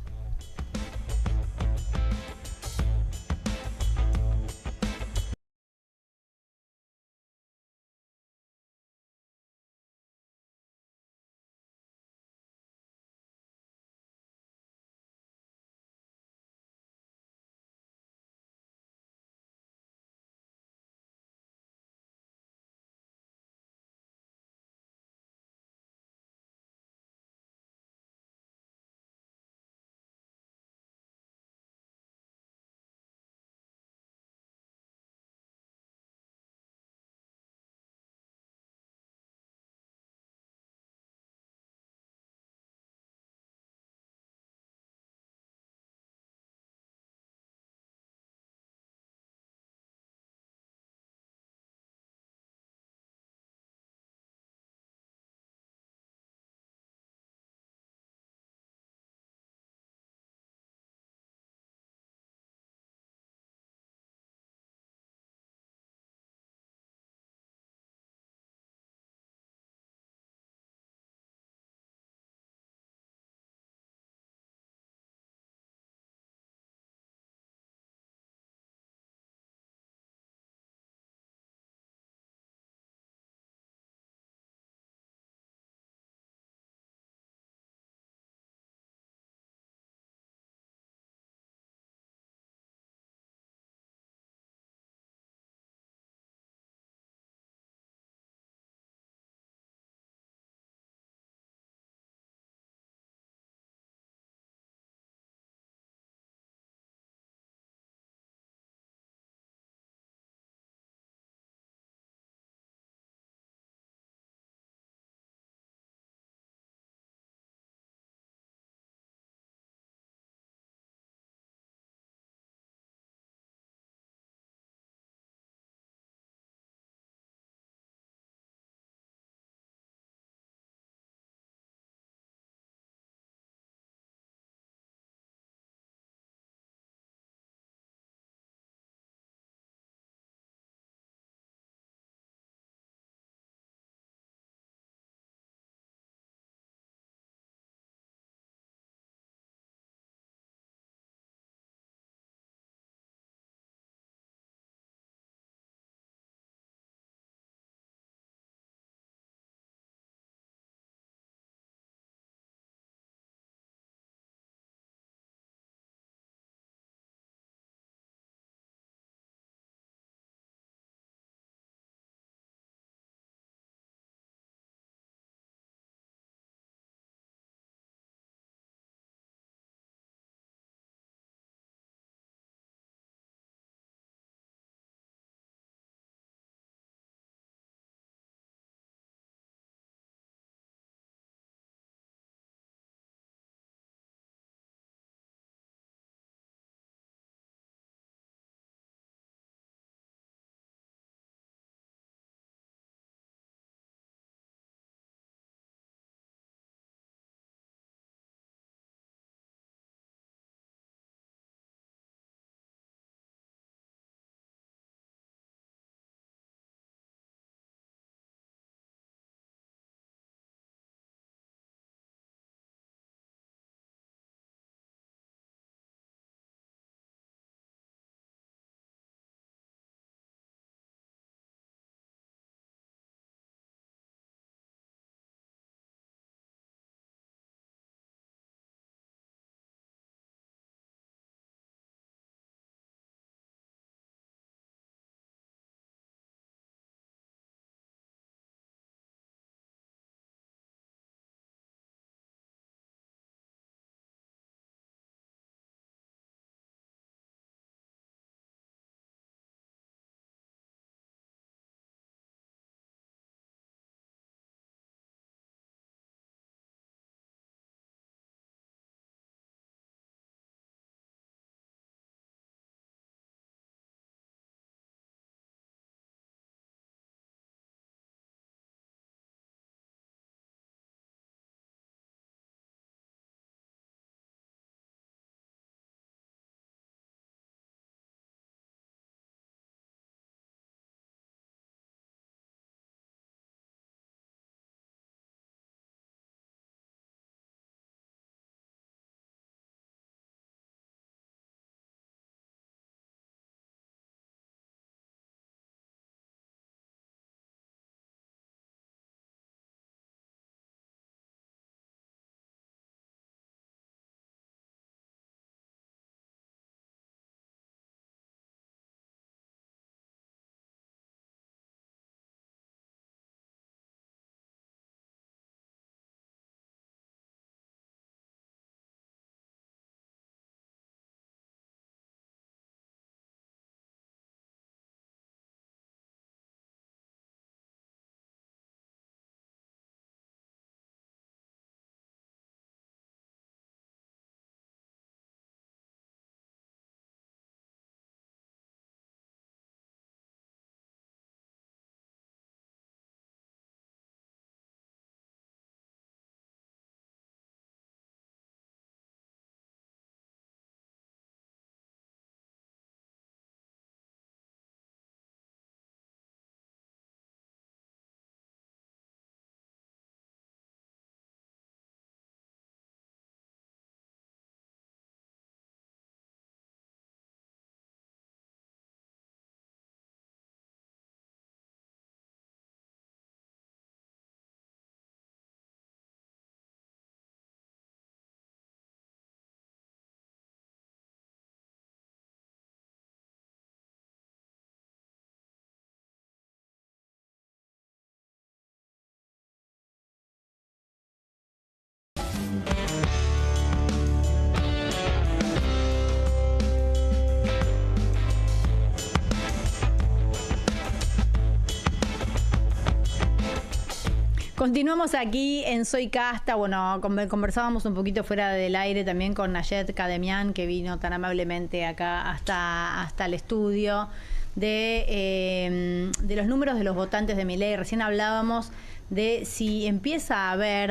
Continuamos aquí en Soy Casta. Bueno, conversábamos un poquito fuera del aire también con Nayet Kademian, que vino tan amablemente acá hasta el estudio, de los números de los votantes de Milei. Recién hablábamos de si empieza a haber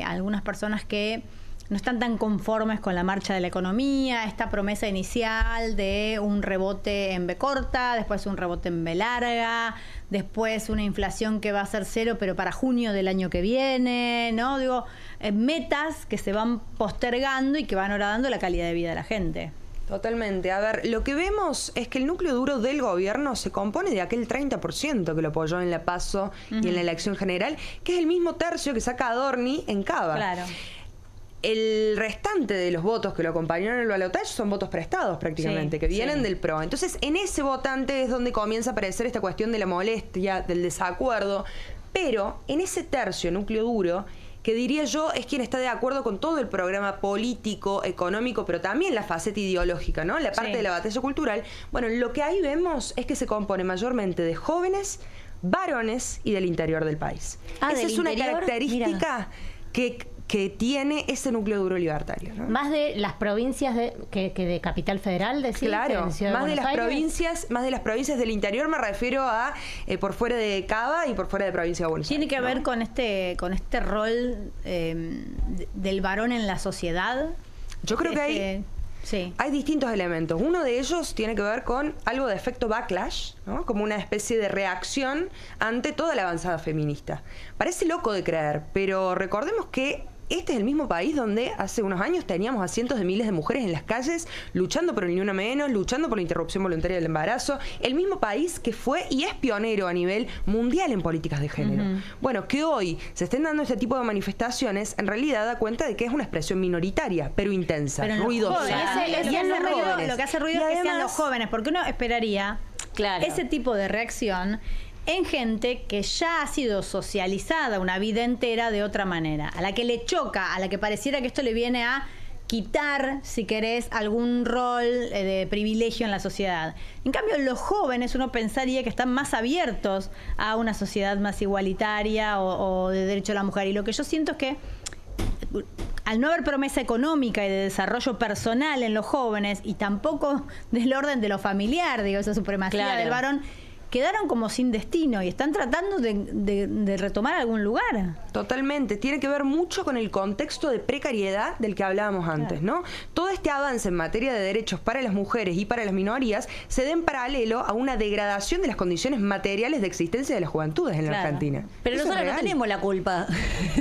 algunas personas que no están tan conformes con la marcha de la economía, esta promesa inicial de un rebote en B corta, después un rebote en B larga, después una inflación que va a ser 0, pero para junio del año que viene, ¿no? Digo, metas que se van postergando y que van horadando la calidad de vida de la gente. Totalmente. A ver, lo que vemos es que el núcleo duro del gobierno se compone de aquel 30% que lo apoyó en la PASO y en la elección general, que es el mismo tercio que saca Adorni en Cava. Claro. El restante de los votos que lo acompañaron en el balotaje son votos prestados prácticamente, que vienen del PRO. Entonces, en ese votante es donde comienza a aparecer esta cuestión de la molestia, del desacuerdo. Pero en ese tercio, núcleo duro, que diría yo es quien está de acuerdo con todo el programa político, económico, pero también la faceta ideológica, ¿no? La parte de la batalla cultural. Bueno, lo que ahí vemos es que se compone mayormente de jóvenes, varones y del interior del país. Esa es una característica que tiene ese núcleo duro libertario, ¿no? Más de las provincias que de Capital Federal, decís. Claro, más de las provincias del interior, me refiero a por fuera de Cava y por fuera de provincia de Buenos Aires. ¿Tiene que ver con este rol del varón en la sociedad? Yo creo que hay distintos elementos. Uno de ellos tiene que ver con algo de efecto backlash, ¿no? Como una especie de reacción ante toda la avanzada feminista. Parece loco de creer, pero recordemos que este es el mismo país donde hace unos años teníamos a cientos de miles de mujeres en las calles luchando por el ni una menos, luchando por la interrupción voluntaria del embarazo. El mismo país que fue y es pionero a nivel mundial en políticas de género. Bueno, que hoy se estén dando este tipo de manifestaciones, en realidad da cuenta de que es una expresión minoritaria, pero intensa, ruidosa. Lo que hace ruido es que sean los jóvenes, porque uno esperaría ese tipo de reacción en gente que ya ha sido socializada una vida entera de otra manera, a la que le choca, a la que pareciera que esto le viene a quitar, si querés, algún rol de privilegio en la sociedad. En cambio, los jóvenes uno pensaría que están más abiertos a una sociedad más igualitaria o de derecho a la mujer. Y lo que yo siento es que al no haber promesa económica y de desarrollo personal en los jóvenes, y tampoco del orden de lo familiar, digo, esa supremacía del varón, quedaron como sin destino y están tratando de retomar algún lugar. Totalmente. Tiene que ver mucho con el contexto de precariedad del que hablábamos antes, ¿no? Todo este avance en materia de derechos para las mujeres y para las minorías se da en paralelo a una degradación de las condiciones materiales de existencia de las juventudes en la Argentina. Pero nosotros no tenemos la culpa.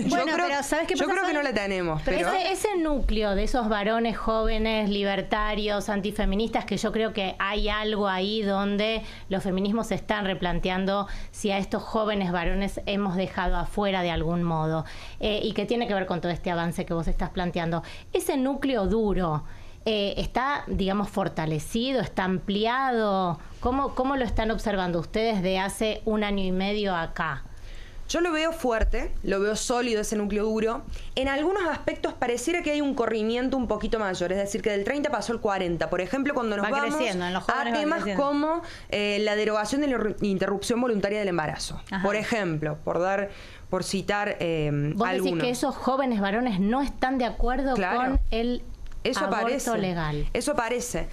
Bueno, pero ¿sabes qué pasa? Yo creo que no la tenemos. Pero ese núcleo de esos varones jóvenes, libertarios, antifeministas, que yo creo que hay algo ahí donde los feminismos se están replanteando si a estos jóvenes varones hemos dejado afuera de algún modo, y que tiene que ver con todo este avance que vos estás planteando. Ese núcleo duro está, digamos, fortalecido, está ampliado. ¿Cómo lo están observando ustedes de hace 1 año y medio acá? Yo lo veo fuerte, lo veo sólido ese núcleo duro. En algunos aspectos pareciera que hay un corrimiento un poquito mayor, es decir, que del 30 pasó al 40. Por ejemplo, cuando nos vamos a temas como la derogación de la interrupción voluntaria del embarazo. Ajá. Por ejemplo, por citar ¿Vos decís que esos jóvenes varones no están de acuerdo con el aborto legal? Eso aparece.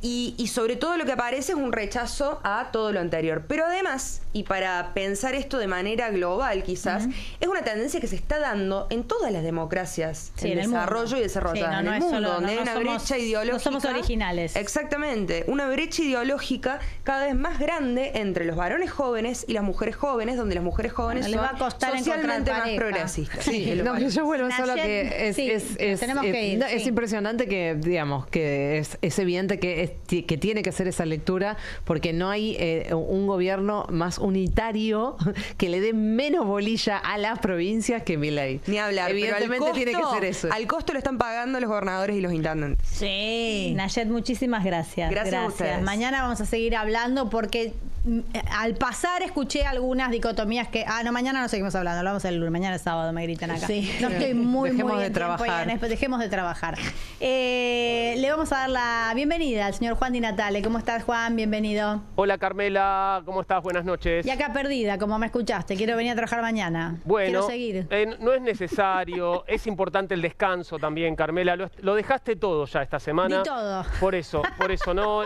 Y sobre todo lo que aparece es un rechazo a todo lo anterior. Pero además, y para pensar esto de manera global quizás, es una tendencia que se está dando en todas las democracias en desarrollo y desarrolladas en el mundo, donde hay una brecha ideológica. No somos originales. Exactamente. Una brecha ideológica cada vez más grande entre los varones jóvenes y las mujeres jóvenes, donde las mujeres jóvenes son socialmente más progresistas. Yo vuelvo solo que es impresionante que, digamos, que es evidente que tiene que hacer esa lectura, porque no hay un gobierno más unitario que le dé menos bolilla a las provincias que Milei. Ni hablar. Evidentemente tiene que ser eso. Al costo lo están pagando los gobernadores y los intendentes. Sí. Nayet, muchísimas gracias. Gracias a ustedes. Mañana vamos a seguir hablando porque al pasar escuché algunas dicotomías que, no, mañana no seguimos hablando, lo vamos el lunes, mañana es sábado, me gritan acá. Sí. No estoy muy Dejemos bien de trabajar. dejemos de trabajar. Le vamos a dar la bienvenida al señor Juan Di Natale. ¿Cómo estás, Juan? Bienvenido. Hola Carmela, ¿cómo estás? Buenas noches. Y acá perdida, como me escuchaste, quiero venir a trabajar mañana. Bueno, quiero seguir. No es necesario, es importante el descanso también, Carmela. Lo dejaste todo ya esta semana. Di todo. Por eso, ¿no?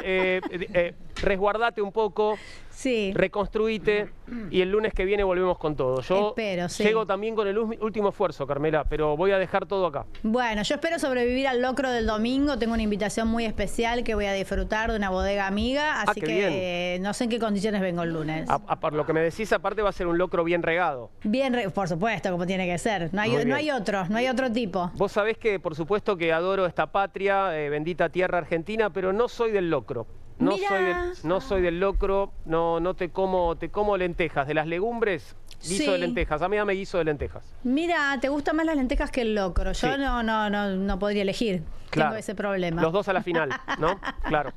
Resguardate un poco. Sí. Reconstruite y el lunes que viene volvemos con todo. Yo espero, sí. Llego también con el último esfuerzo, Carmela, pero voy a dejar todo acá. Bueno, yo espero sobrevivir al locro del domingo. Tengo una invitación muy especial que voy a disfrutar de una bodega amiga, así que no sé en qué condiciones vengo el lunes. Por lo que me decís, aparte va a ser un locro bien regado. Por supuesto, como tiene que ser. No hay otro tipo. Vos sabés que, por supuesto, que adoro esta patria, bendita tierra argentina, pero no soy del locro. No soy del locro, no te como lentejas. De las legumbres, guiso de lentejas. A mí dame guiso de lentejas. Mira, te gustan más las lentejas que el locro. Yo sí. no podría elegir. Claro. Tengo ese problema. Los dos a la final, ¿no? Claro.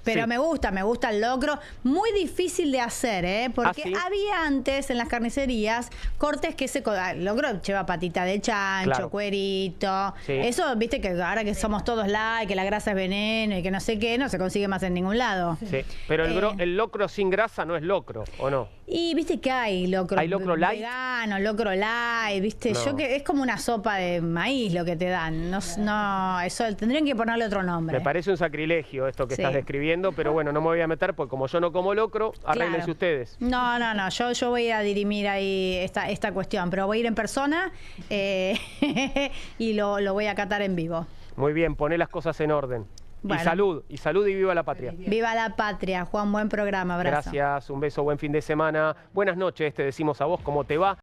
Pero sí. me gusta el locro. Muy difícil de hacer, ¿eh? Porque ¿sí? había antes en las carnicerías cortes que el locro lleva patita de chancho, claro. Cuerito. Sí. Eso, viste, que ahora que somos todos light, que la grasa es veneno y que no sé qué, no se consigue más en ningún lado. Sí. Pero el locro sin grasa no es locro, ¿o no? Y viste que hay locro light? vegano, locro light, viste, No. yo que es como una sopa de maíz lo que te dan. No, eso tendrían que ponerle otro nombre. Me parece un sacrilegio esto que Sí. estás describiendo, pero bueno, no me voy a meter porque como yo no como locro, arréglense Claro. ustedes. No, yo voy a dirimir ahí esta cuestión, pero voy a ir en persona y lo voy a catar en vivo. Muy bien, poné las cosas en orden. Bueno. Y salud y viva la patria. Viva la patria, Juan, buen programa, abrazo. Gracias, un beso, buen fin de semana. Buenas noches, te decimos a vos, ¿cómo te va?